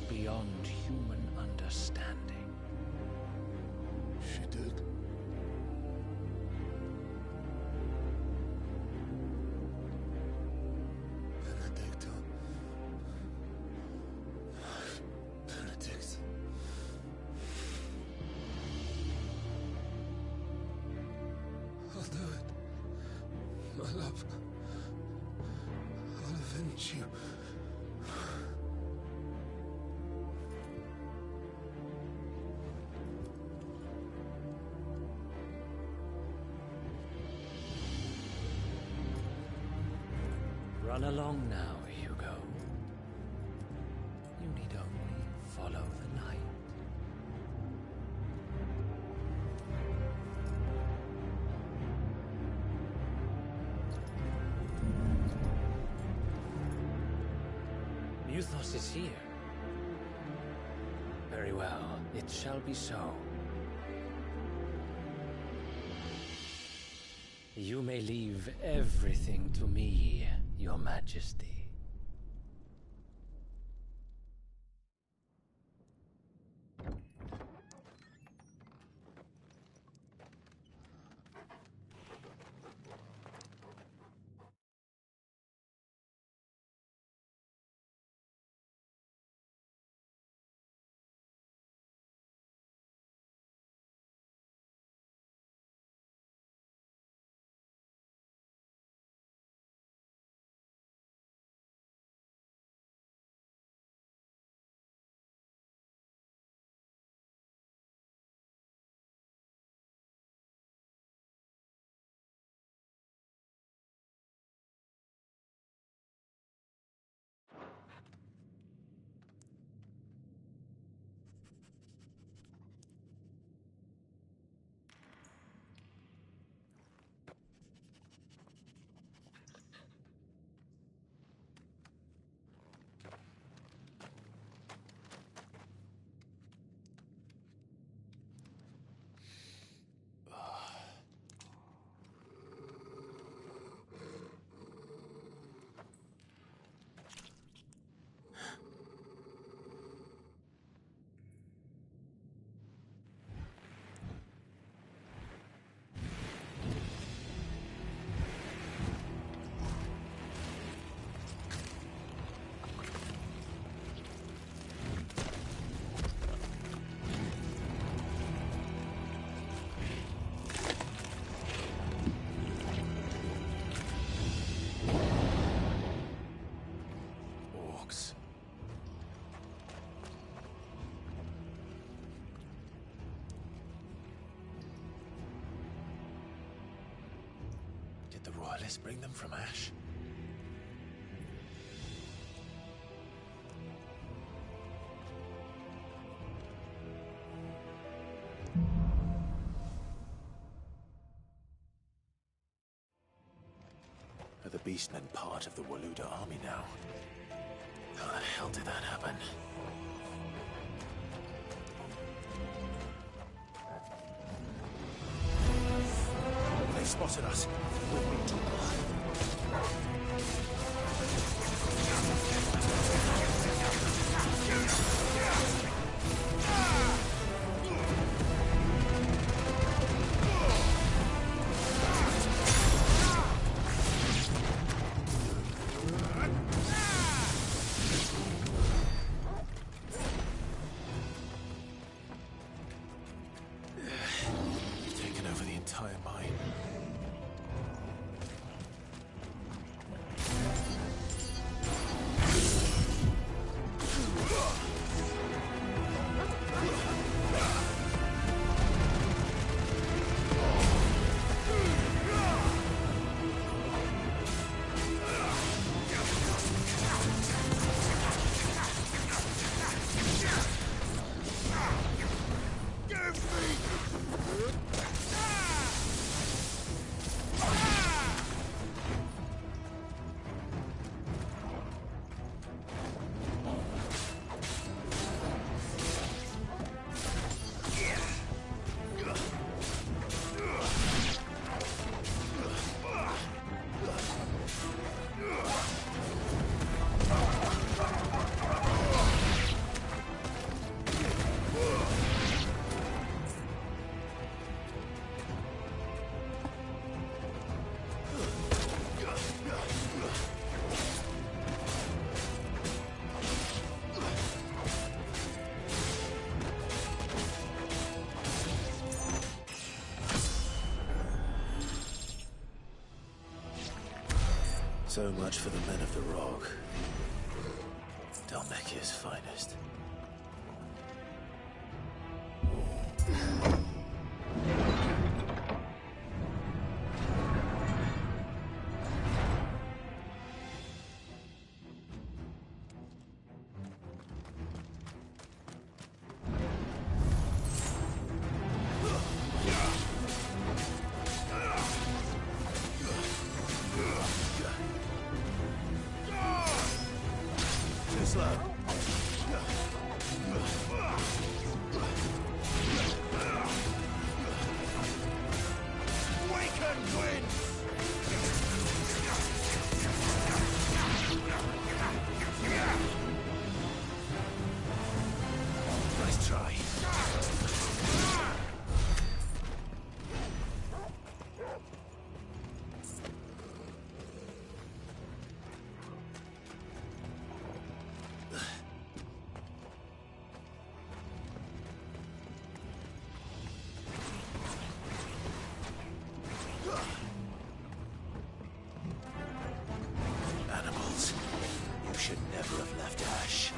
beyond human understanding. She did. Benedicta. Benedict. I'll do it. My love. I'll avenge you. Run along now, Hugo. You need only follow the light. Muthos is here. Very well, it shall be so. You may leave everything to me, Your Majesty. Did the royalists bring them from Ash? Are the Beastmen part of the Waluda army now? How the hell did that happen? They spotted us. We've been too You've taken over the entire mine. So much for the men of the rock. Dalmekia's finest. Nice try. Animals, you should never have left Ash.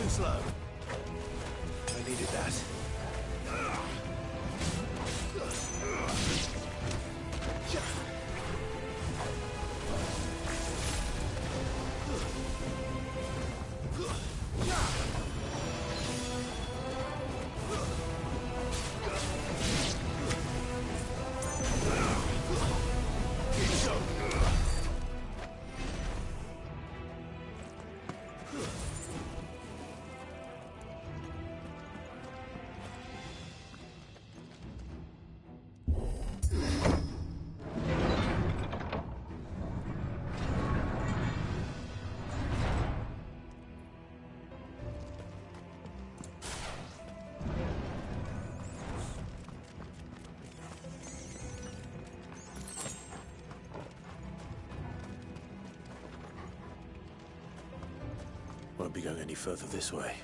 Slow. I needed that. Won't be going any further this way.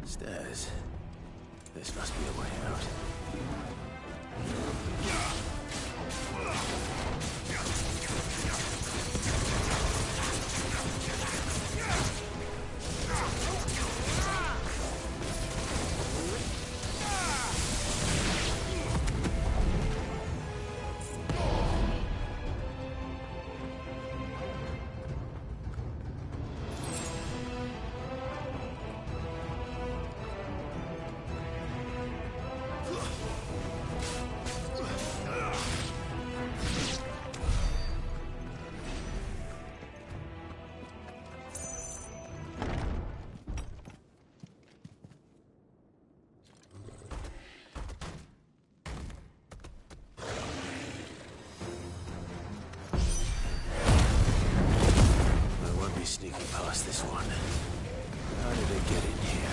Stairs. This must be a way out. one. How did it get in here?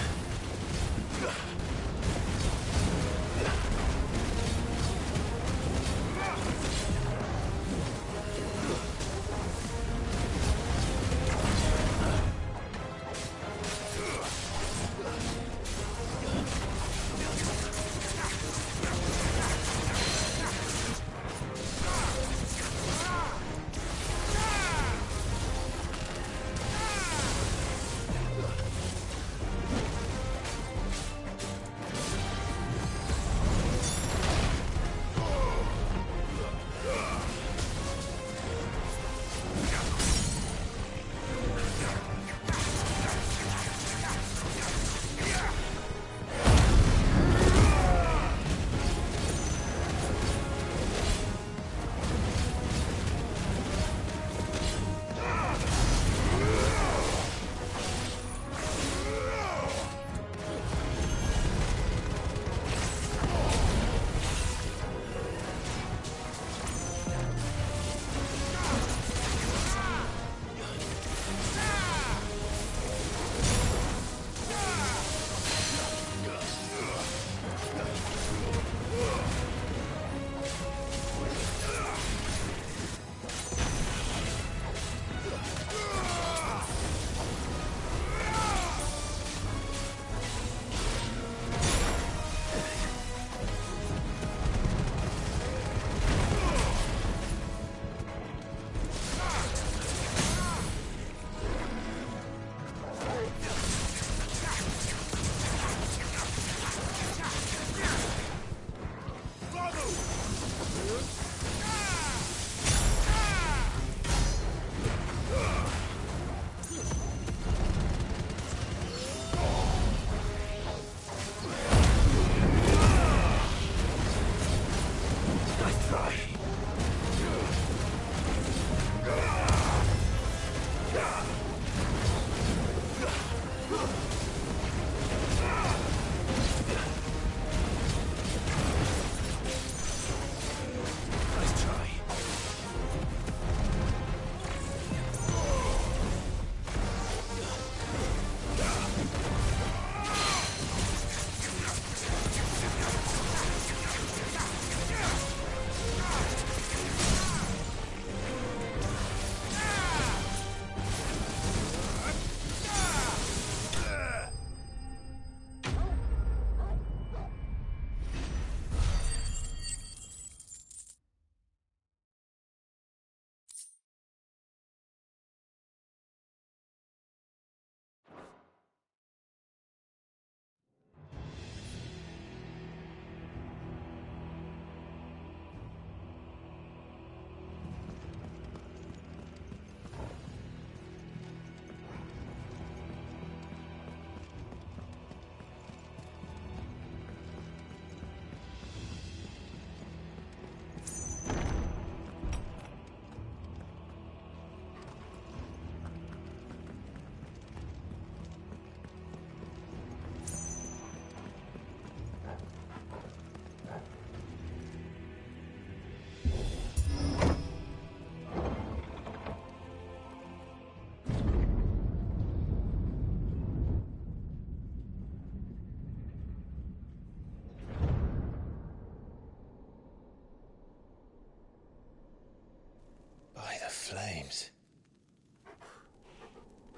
By the flames.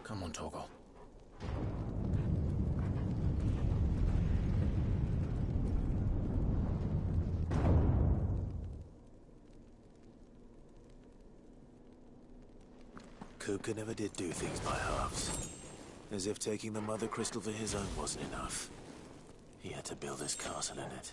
Come on, Torgal. Kupka never did do things by halves. As if taking the Mother Crystal for his own wasn't enough. He had to build his castle in it.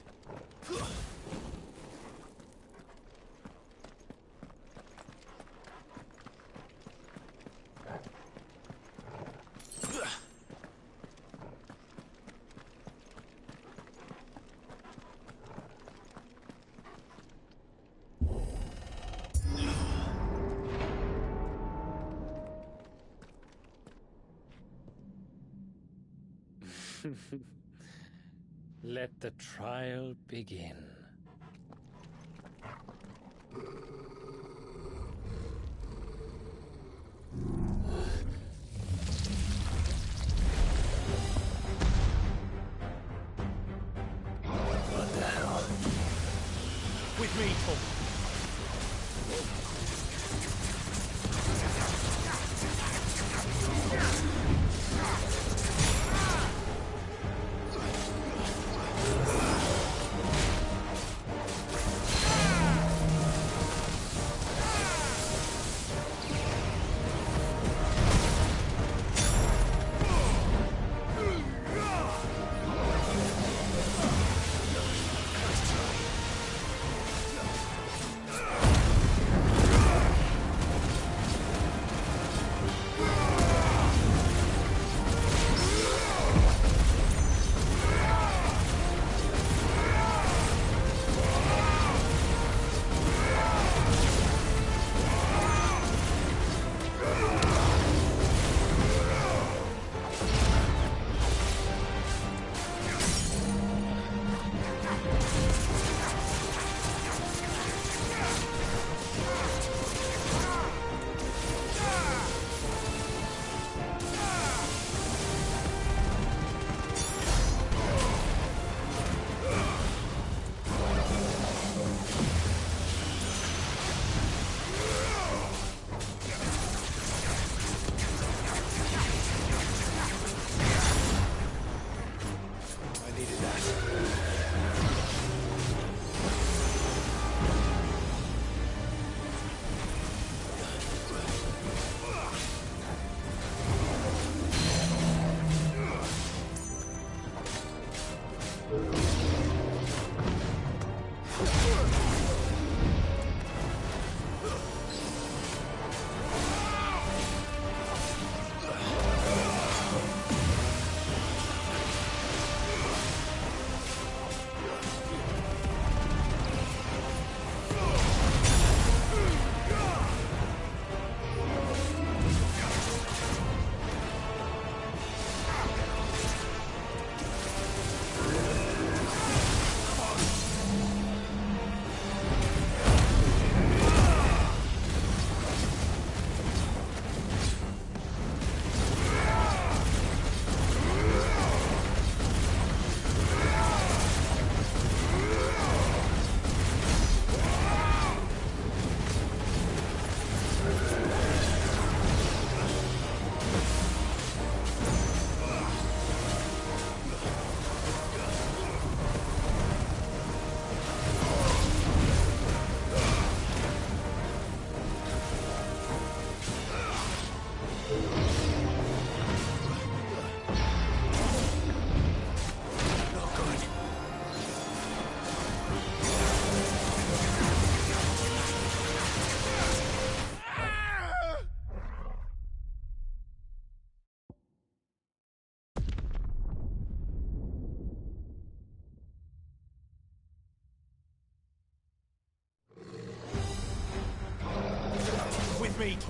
Let the trial begin.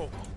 Oh.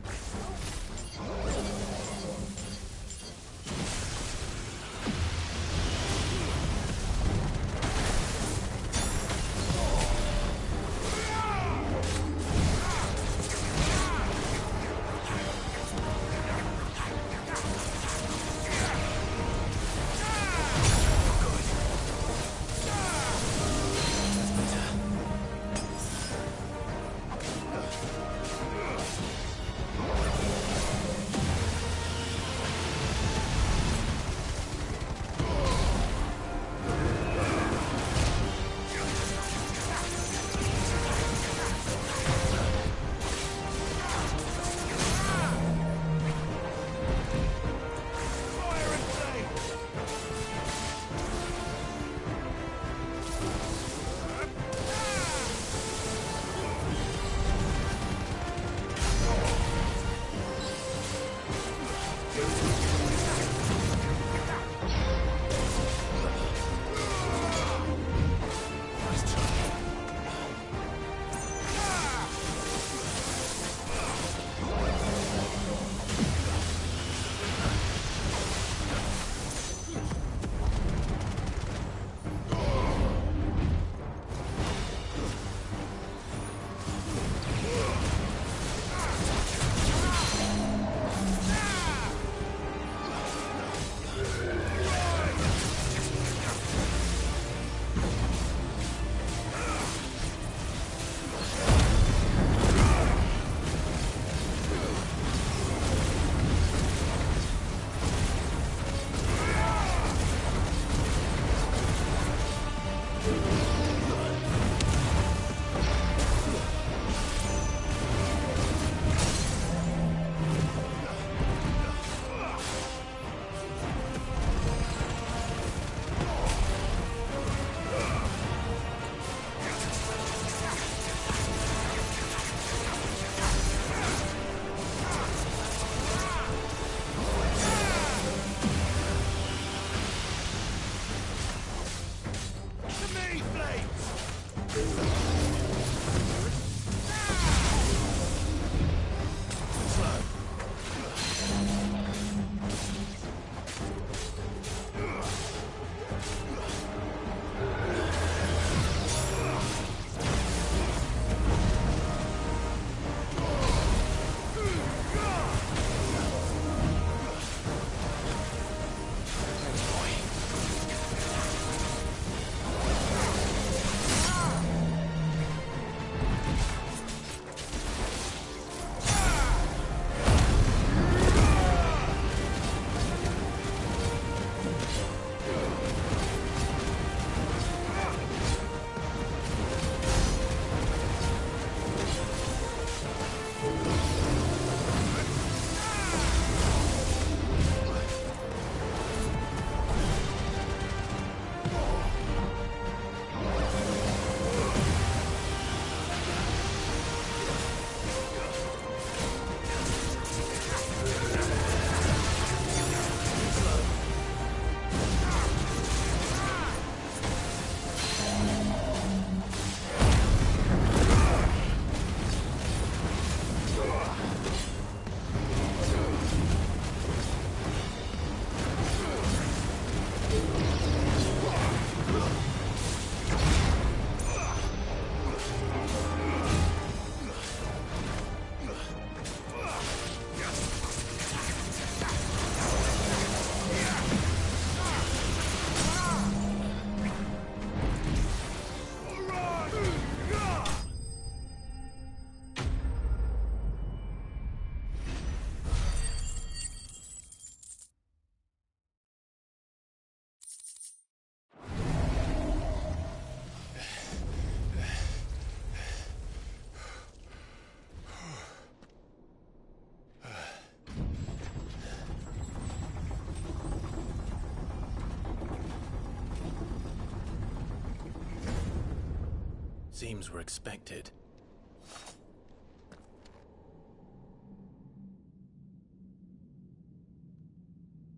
Seems we're expected.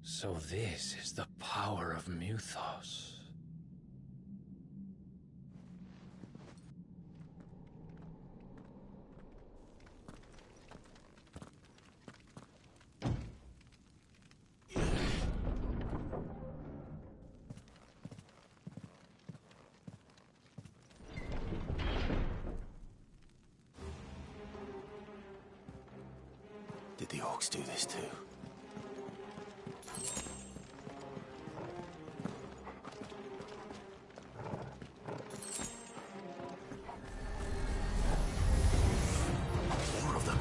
So this is the power of Muthos. orcs do this too. More of them.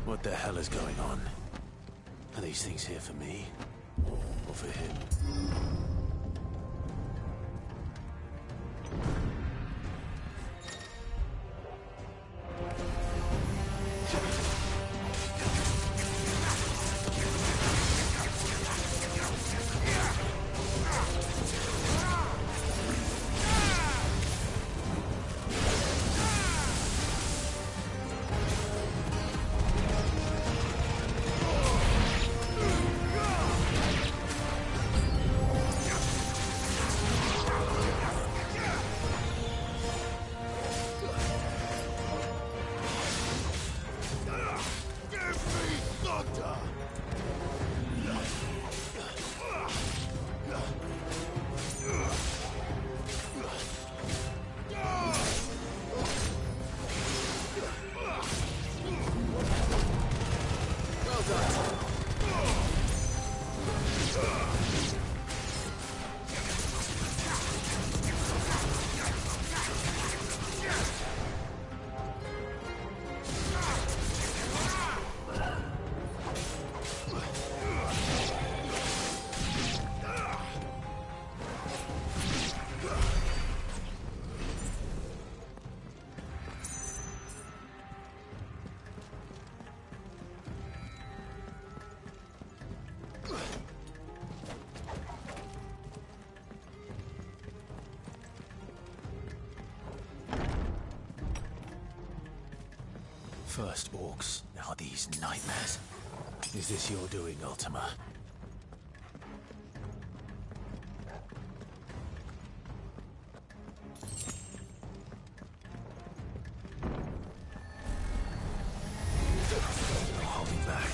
What the hell is going on? Are these things here for me? Or for him? First orcs, now these nightmares. Is this your doing, Ultima? No holding back.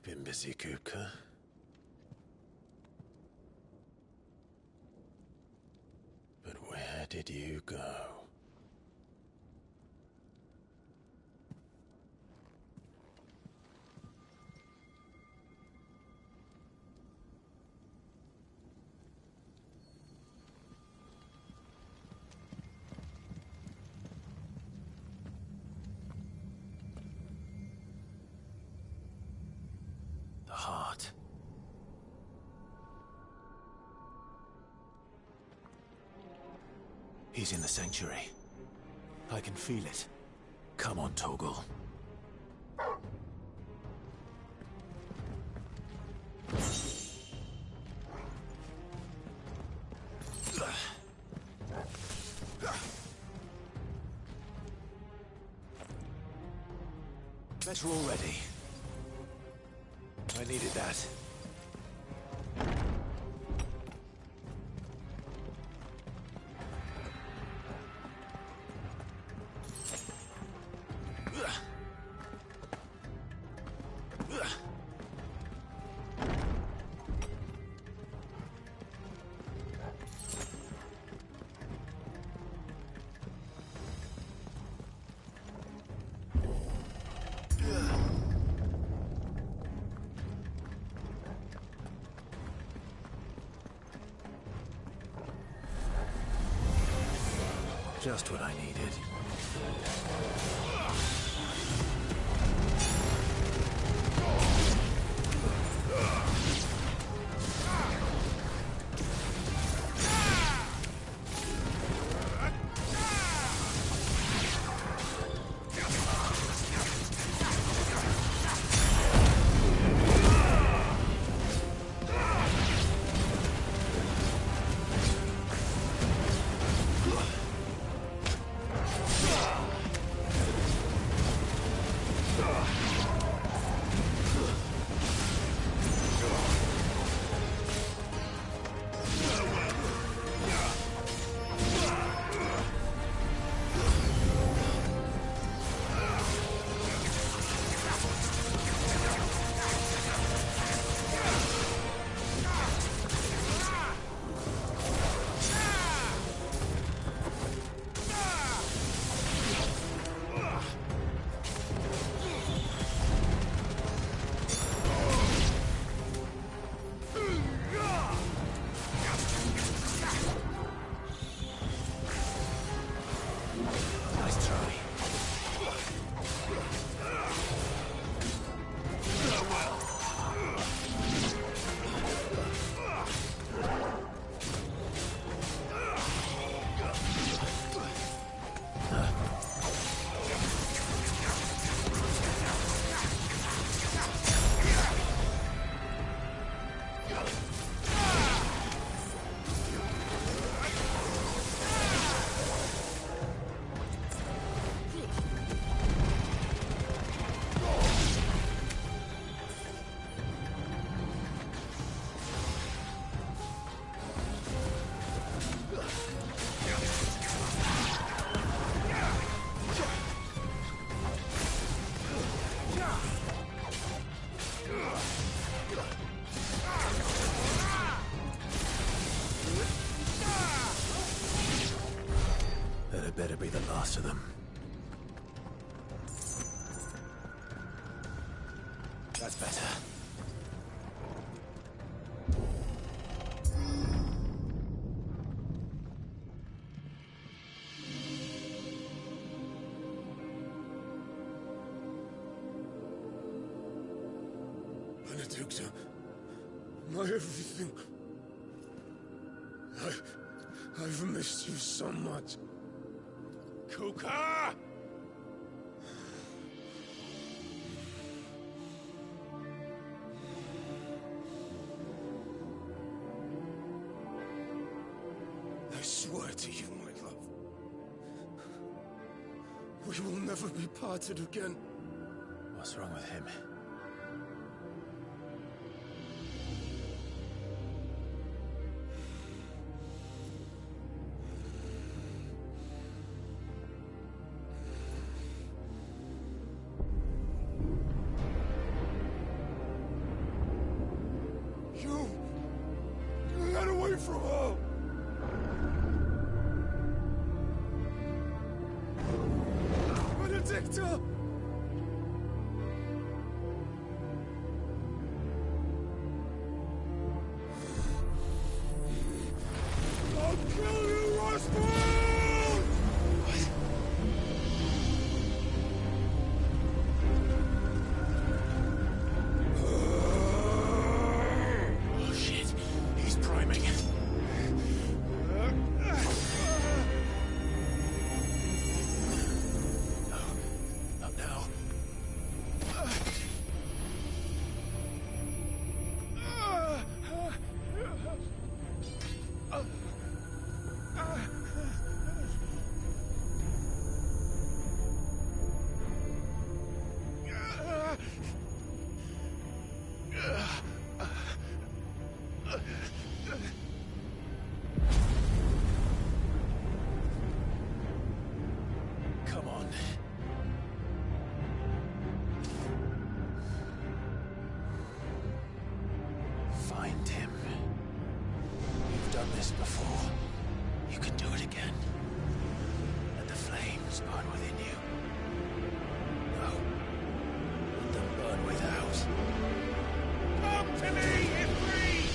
Been busy, Kupka? But where did you go? The heart. He's in the sanctuary. I can feel it. Come on, Toggle. Better already. I needed that. Just what I needed. Better be the last of them. That's better. Benedicta, my everything. I've missed you so much. Kuka! I swear to you, my love, we will never be parted again. What's wrong with him? away from her! Benedicta! I'll kill you, Roscoe! Oh shit, he's priming. Not now. Come on. Find him. You've done this before. You can do it again. Let the flames burn within you. No. Let them burn without. Come to me, Ifrit!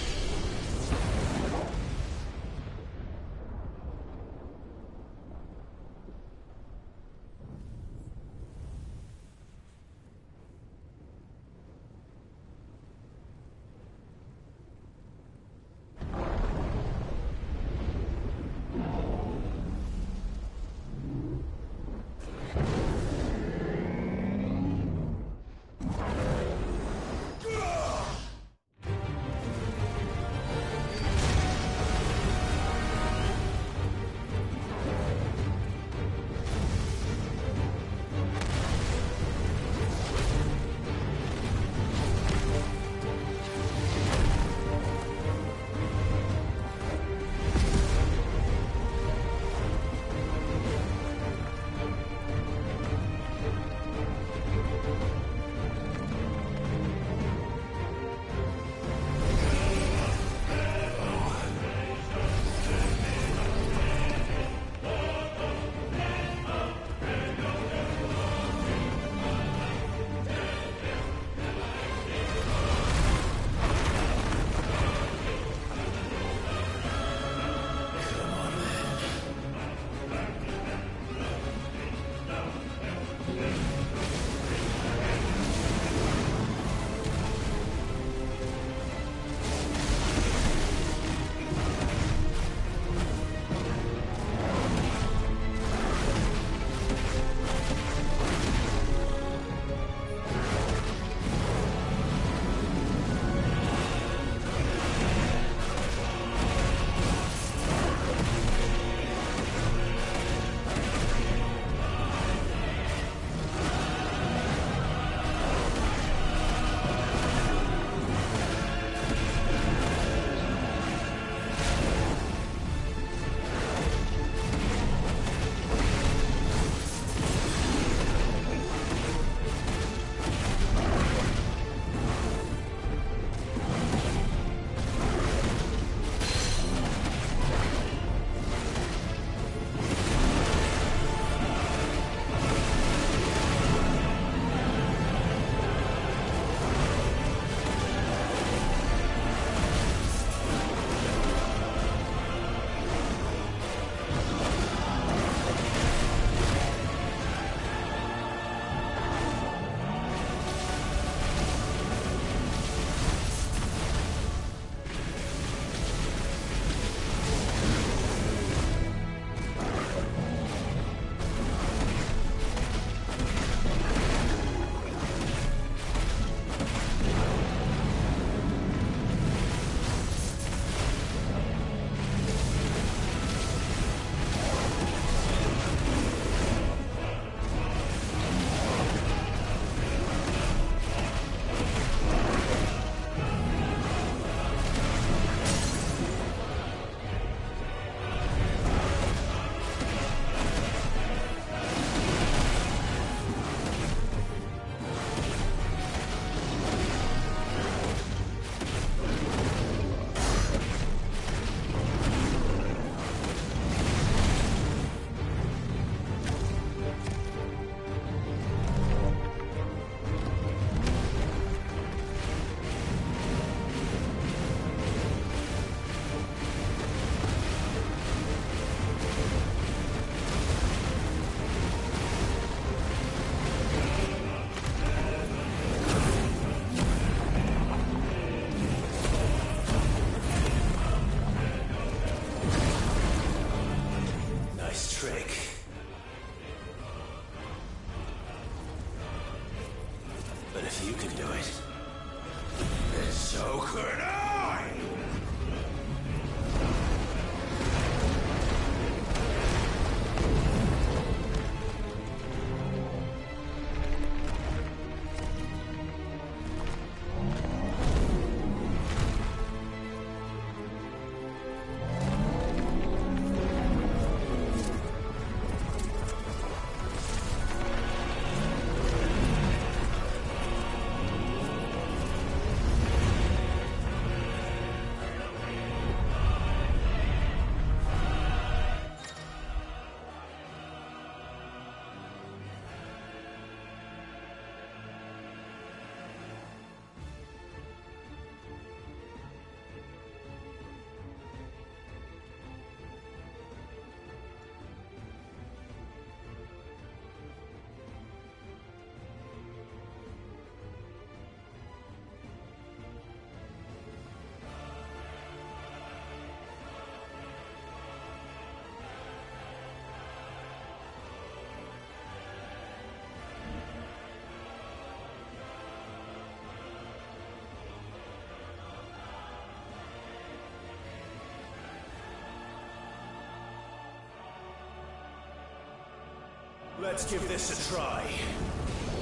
Let's give this a try.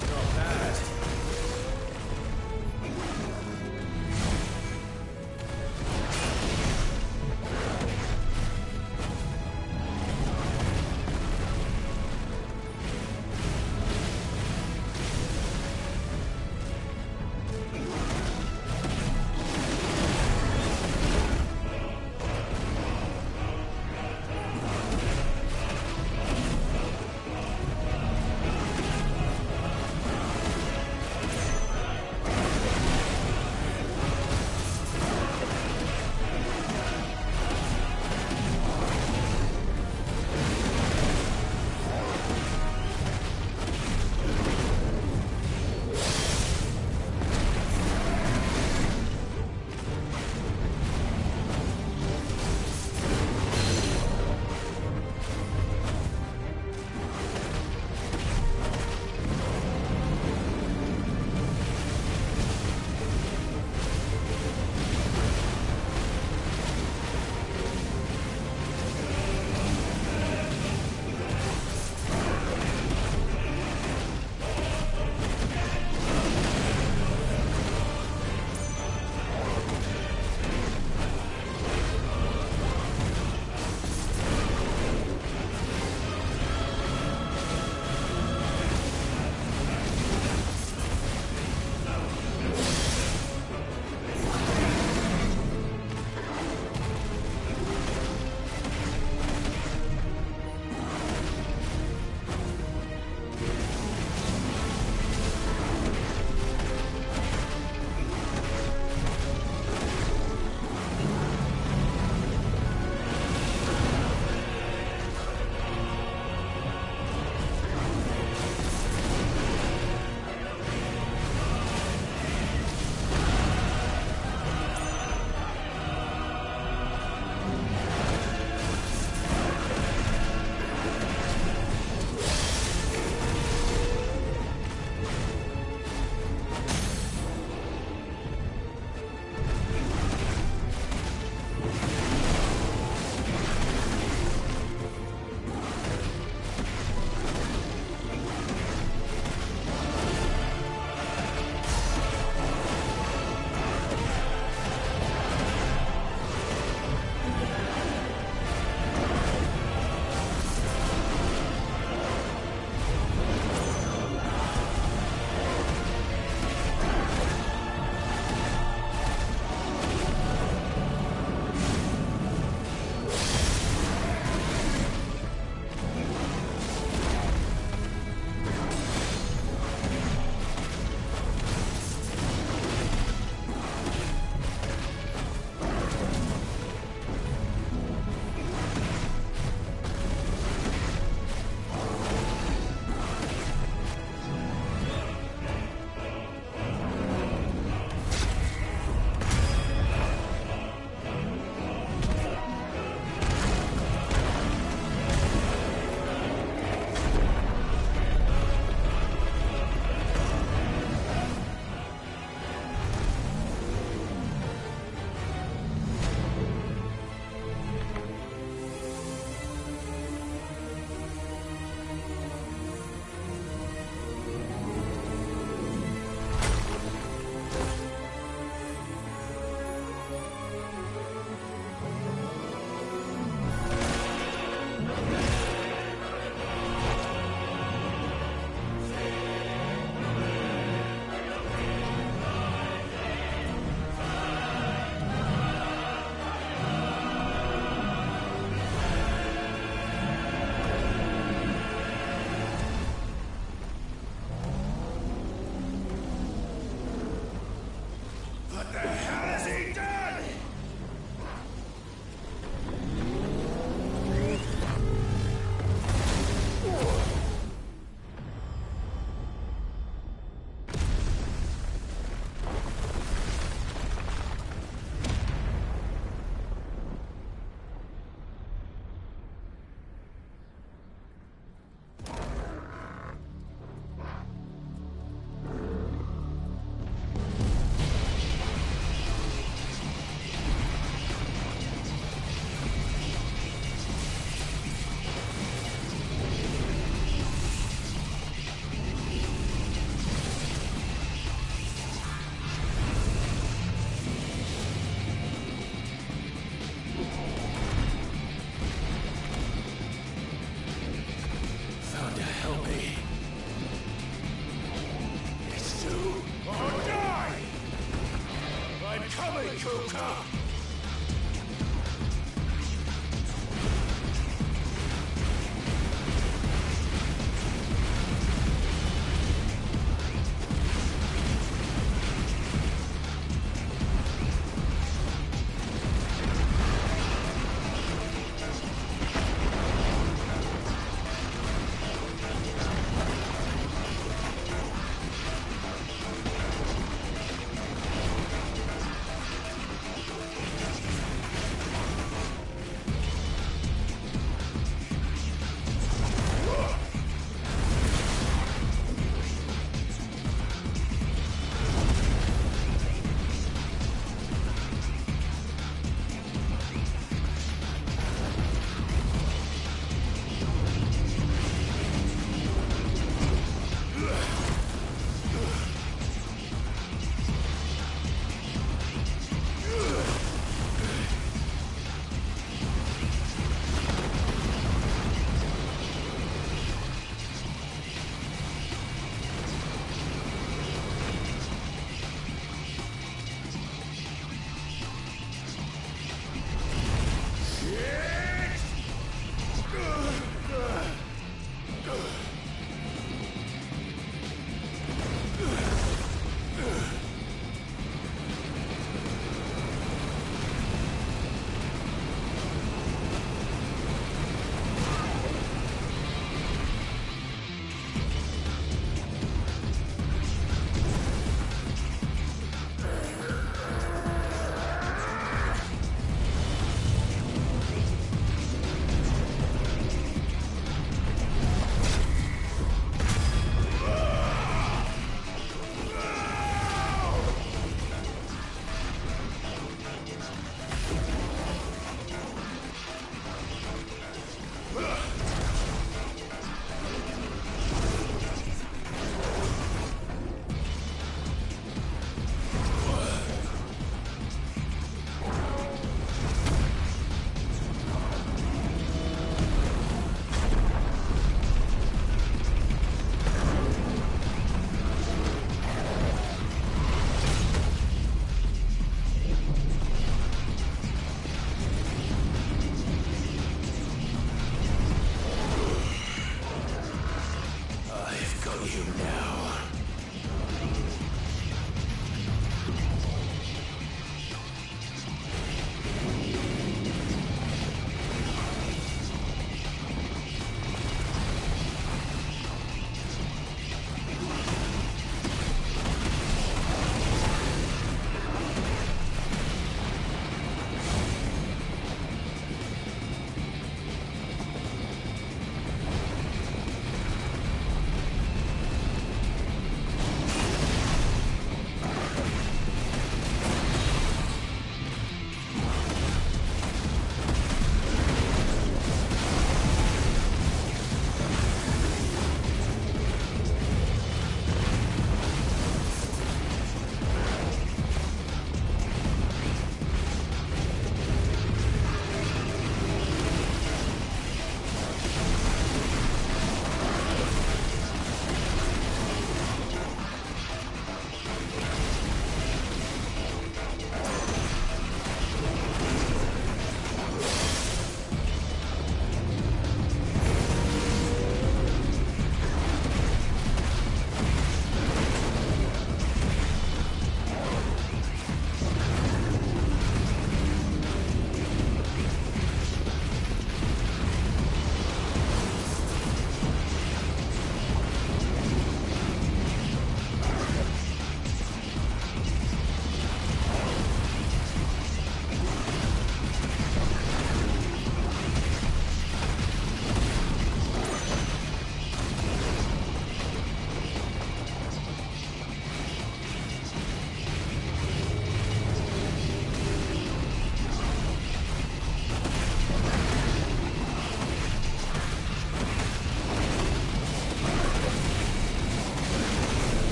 Not bad.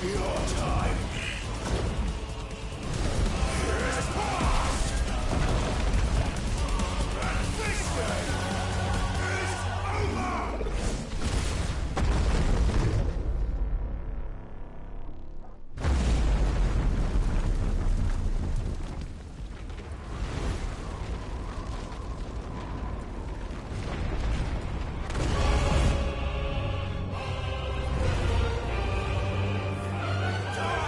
Your time is past! And this day is over! Die!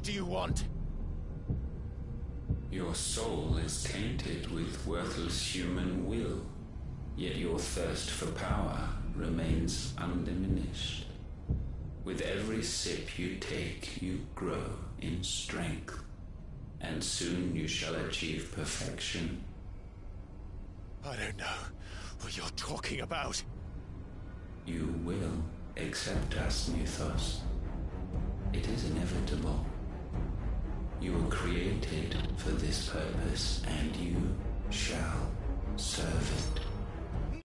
What do you want? Your soul is tainted with worthless human will, yet your thirst for power remains undiminished. With every sip you take, you grow in strength, and soon you shall achieve perfection. I don't know what you're talking about. You will accept us, Mythos. It is inevitable. You were created for this purpose, and you shall serve it.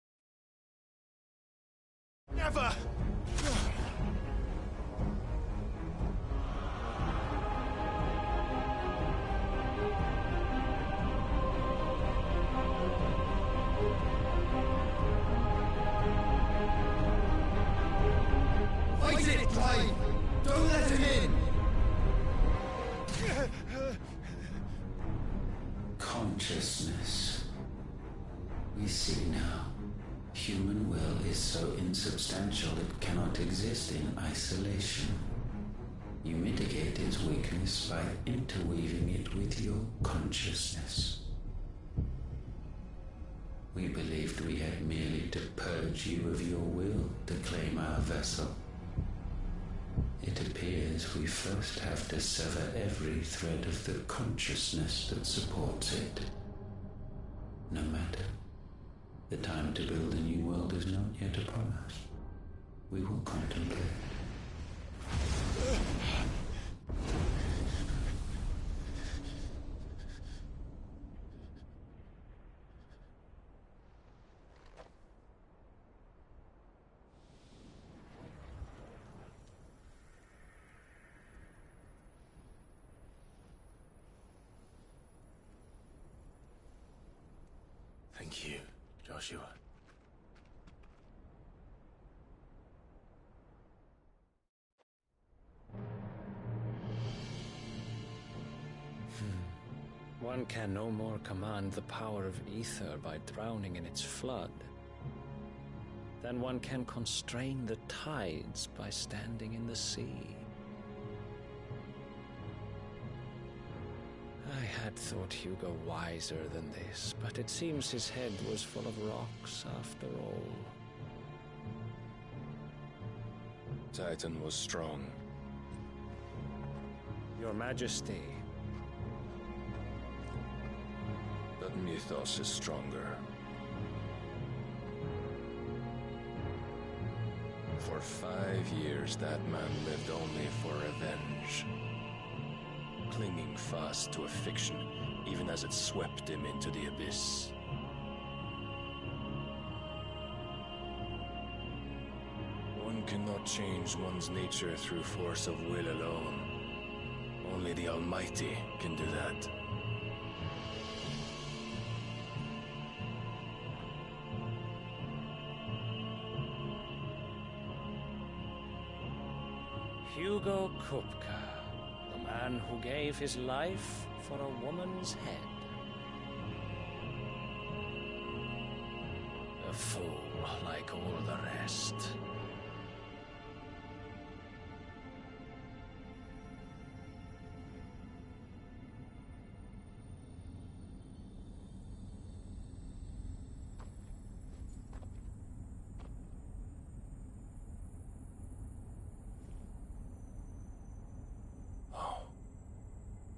Never! Fight it, Clive! Don't let him in! Consciousness. We see now. Human will is so insubstantial it cannot exist in isolation. You mitigate its weakness by interweaving it with your consciousness. We believed we had merely to purge you of your will to claim our vessel. It appears we first have to sever every thread of the consciousness that supports it. No matter. The time to build a new world is not yet upon us. We will contemplate. Thank you, Joshua. One can no more command the power of ether by drowning in its flood than one can constrain the tides by standing in the sea. I had thought Hugo wiser than this, but it seems his head was full of rocks after all. Titan was strong. Your Majesty. But Mythos is stronger. For 5 years, that man lived only for revenge. Clinging fast to a fiction, even as it swept him into the abyss. One cannot change one's nature through force of will alone. Only the Almighty can do that. Hugo Kupka, the man who gave his life for a woman's head. A fool like all the rest.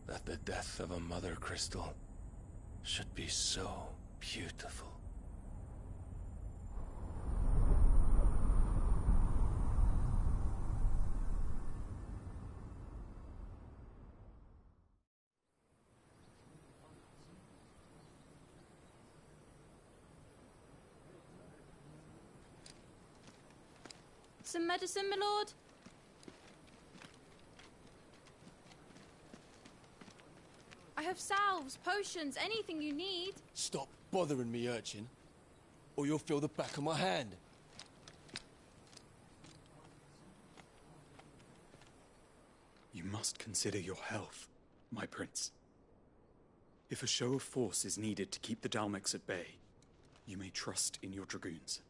That the death of a mother crystal should be so beautiful. Some medicine, my lord? I have salves, potions, anything you need. Stop bothering me, urchin, or you'll feel the back of my hand. You must consider your health, my prince. If a show of force is needed to keep the Dalmex at bay, you may trust in your dragoons.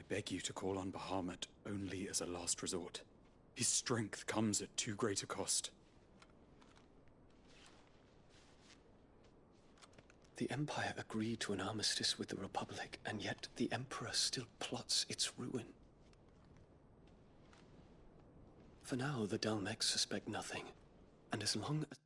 beg you to call on Bahamut only as a last resort. His strength comes at too great a cost. The Empire agreed to an armistice with the Republic, and yet the Emperor still plots its ruin. For now, the Dalmex suspect nothing, and as long as...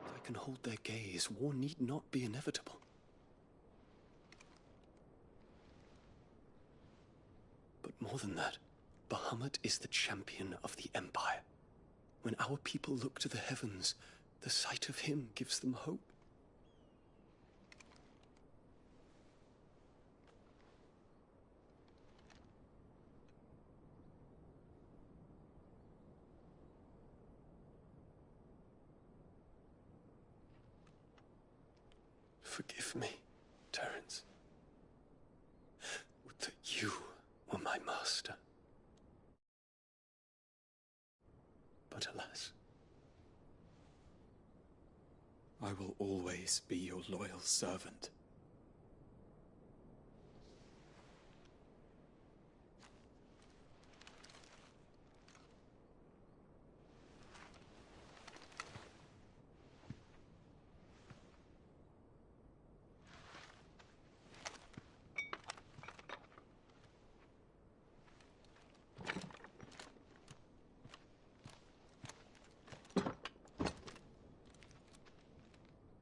I can hold their gaze, war need not be inevitable. But more than that, Bahamut is the champion of the Empire. When our people look to the heavens, the sight of him gives them hope. Forgive me, Terence. Would that you were my master. But alas. I will always be your loyal servant.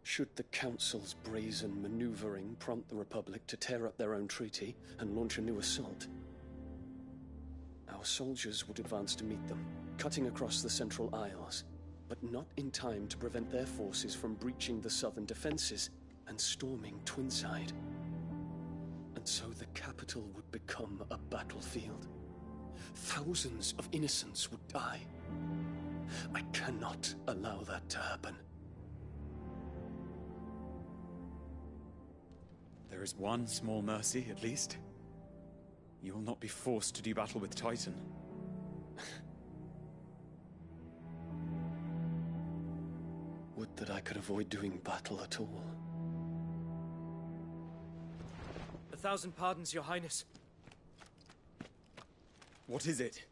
Should the Council's brazen maneuvering prompt the Republic to tear up their own treaty and launch a new assault, our soldiers would advance to meet them, cutting across the Central Isles, but not in time to prevent their forces from breaching the southern defenses and storming Twinside. And so the capital would become a battlefield. Thousands of innocents would die. I cannot allow that to happen. There is one small mercy, at least. You will not be forced to do battle with Titan. Would that I could avoid doing battle at all. 1,000 pardons, Your Highness. What is it?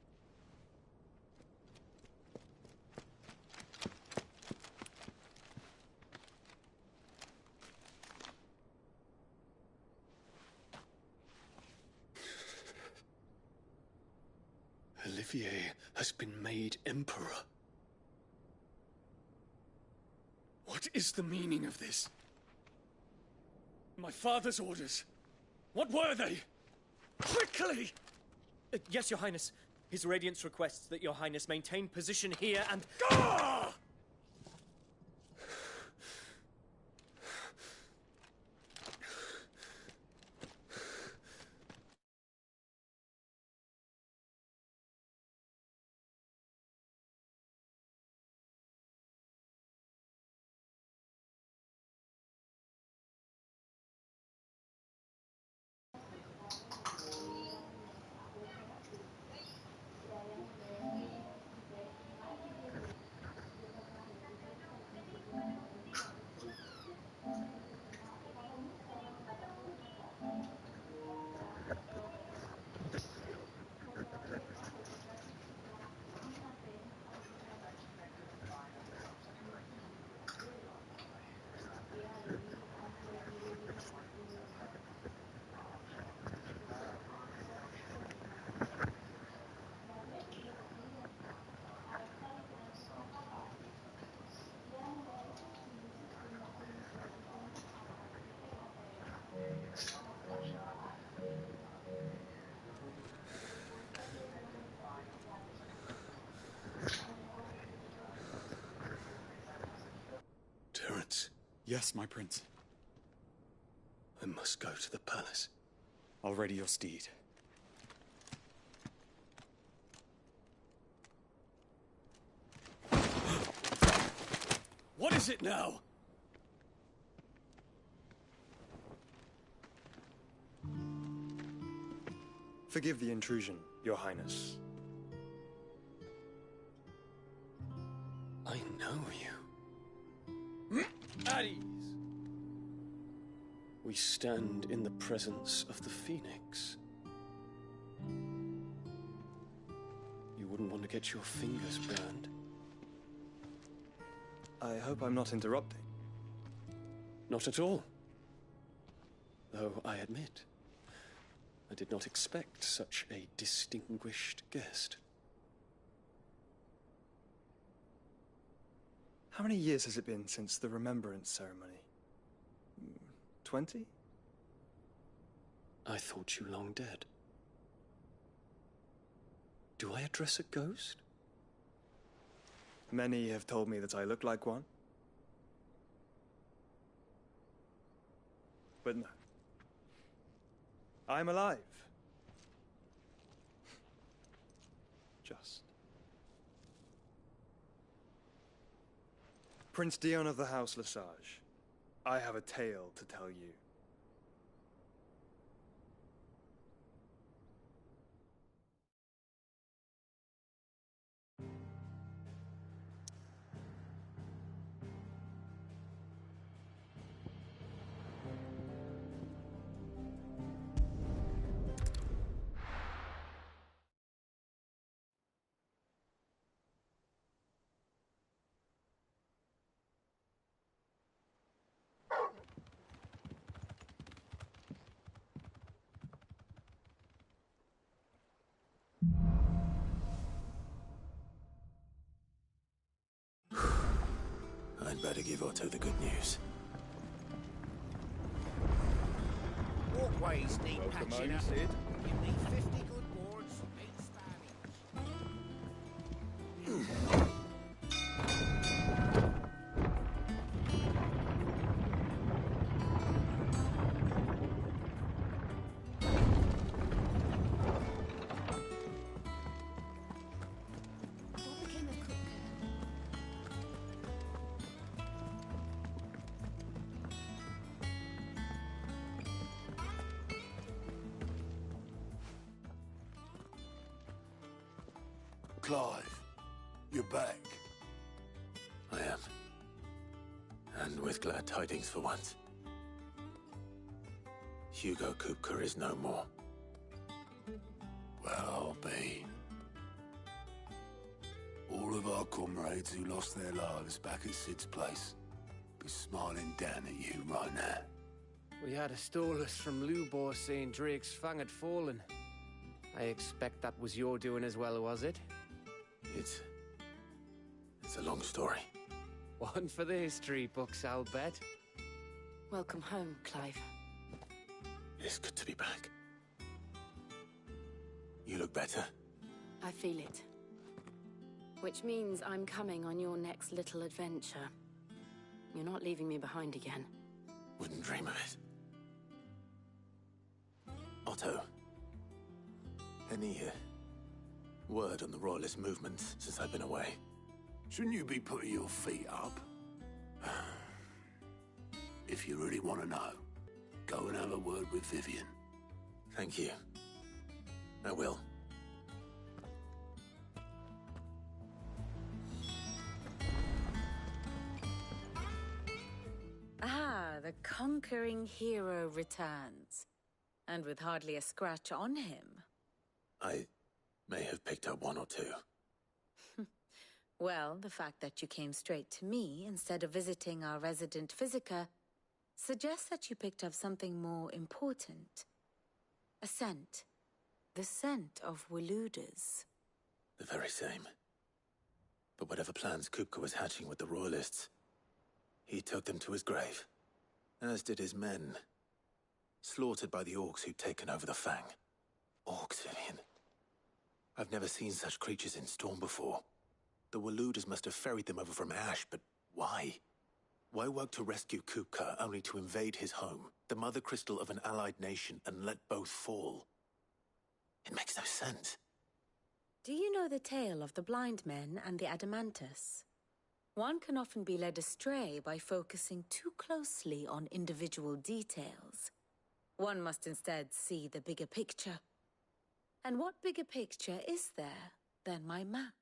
Olivier has been made Emperor. What is the meaning of this? My father's orders. What were they? Quickly! Yes, Your Highness. His Radiance requests that Your Highness maintain position here and... Gah! Yes, my prince. I must go to the palace. I'll ready your steed. What is it now? Forgive the intrusion, Your Highness. I know you. At ease. We stand in the presence of the Phoenix. You wouldn't want to get your fingers burned. I hope I'm not interrupting. Not at all. Though I admit, I did not expect such a distinguished guest. How many years has it been since the Remembrance ceremony? 20? I thought you long dead. Do I address a ghost? Many have told me that I look like one. But no. I'm alive. Just. Prince Dion of the House Lesage, I have a tale to tell you. I'd better give Otto the good news. Walkways need Welcome patching home, up. Sid. You need 50 good boards, 8 Spanish. What became of Cook? Clive, you're back. I am. And with glad tidings for once. Hugo Kupka is no more. Well, I'll be. All of our comrades who lost their lives back at Sid's place be smiling down at you right now. We had a stolus from Lubor saying Drake's fang had fallen. I expect that was your doing as well, was it? It's a long story. One for the history books, I'll bet. Welcome home, Clive. It's good to be back. You look better. I feel it. Which means I'm coming on your next little adventure. You're not leaving me behind again. Wouldn't dream of it. Otto. Any word on the Royalist movement since I've been away? Shouldn't you be putting your feet up? If you really want to know, go and have a word with Vivian. Thank you. I will. Ah, the conquering hero returns. And with hardly a scratch on him. I may have picked up one or two. Well, the fact that you came straight to me instead of visiting our resident physiker suggests that you picked up something more important. A scent. The scent of Waludas. The very same. But whatever plans Kupka was hatching with the Royalists, he took them to his grave. As did his men. Slaughtered by the orcs who'd taken over the Fang. Orcs, Vivian. I've never seen such creatures in Storm before. The Waludas must have ferried them over from Ash, but why? Why work to rescue Kupka only to invade his home, the mother crystal of an allied nation, and let both fall? It makes no sense. Do you know the tale of the blind men and the adamantus? One can often be led astray by focusing too closely on individual details. One must instead see the bigger picture. And what bigger picture is there than my map?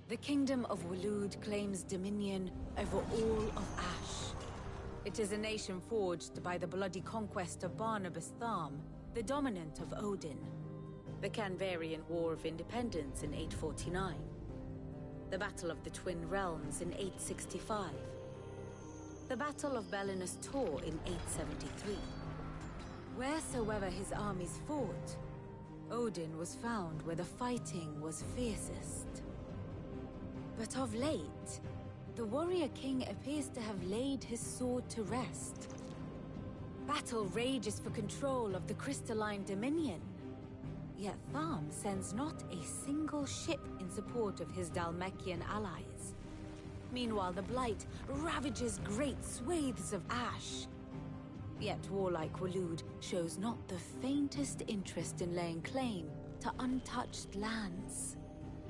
The kingdom of Waloed claims dominion over all of Ash. It is a nation forged by the bloody conquest of Barnabas Tharm, the dominant of Odin. The Canvarian War of Independence in 849. The Battle of the Twin Realms in 865. The Battle of Belinus Tor in 873. Wheresoever his armies fought, Odin was found where the fighting was fiercest. But of late, the warrior king appears to have laid his sword to rest. Battle rages for control of the crystalline dominion. Yet Tharm sends not a single ship in support of his Dhalmekian allies. Meanwhile, the Blight ravages great swathes of Ash. Yet warlike Waloed shows not the faintest interest in laying claim to untouched lands.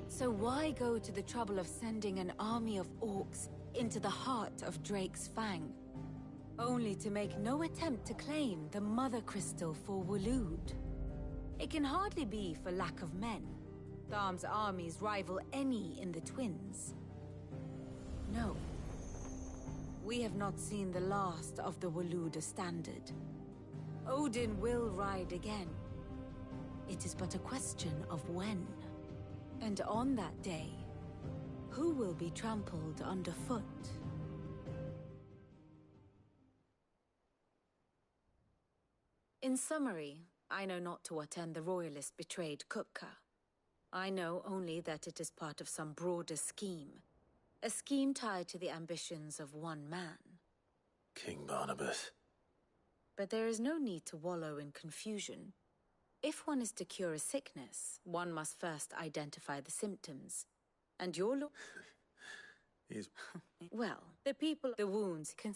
So why go to the trouble of sending an army of orcs into the heart of Drake's Fang, only to make no attempt to claim the Mother Crystal for Waloed? It can hardly be for lack of men. Tharm's armies rival any in the Twins. No. We have not seen the last of the Waloed standard. Odin will ride again. It is but a question of when. And on that day, who will be trampled underfoot? In summary, I know not to what end the Royalists betrayed Kupka. I know only that it is part of some broader scheme. A scheme tied to the ambitions of one man. King Barnabas. But there is no need to wallow in confusion. If one is to cure a sickness, one must first identify the symptoms. And your He's... Well, the people, the wounds can...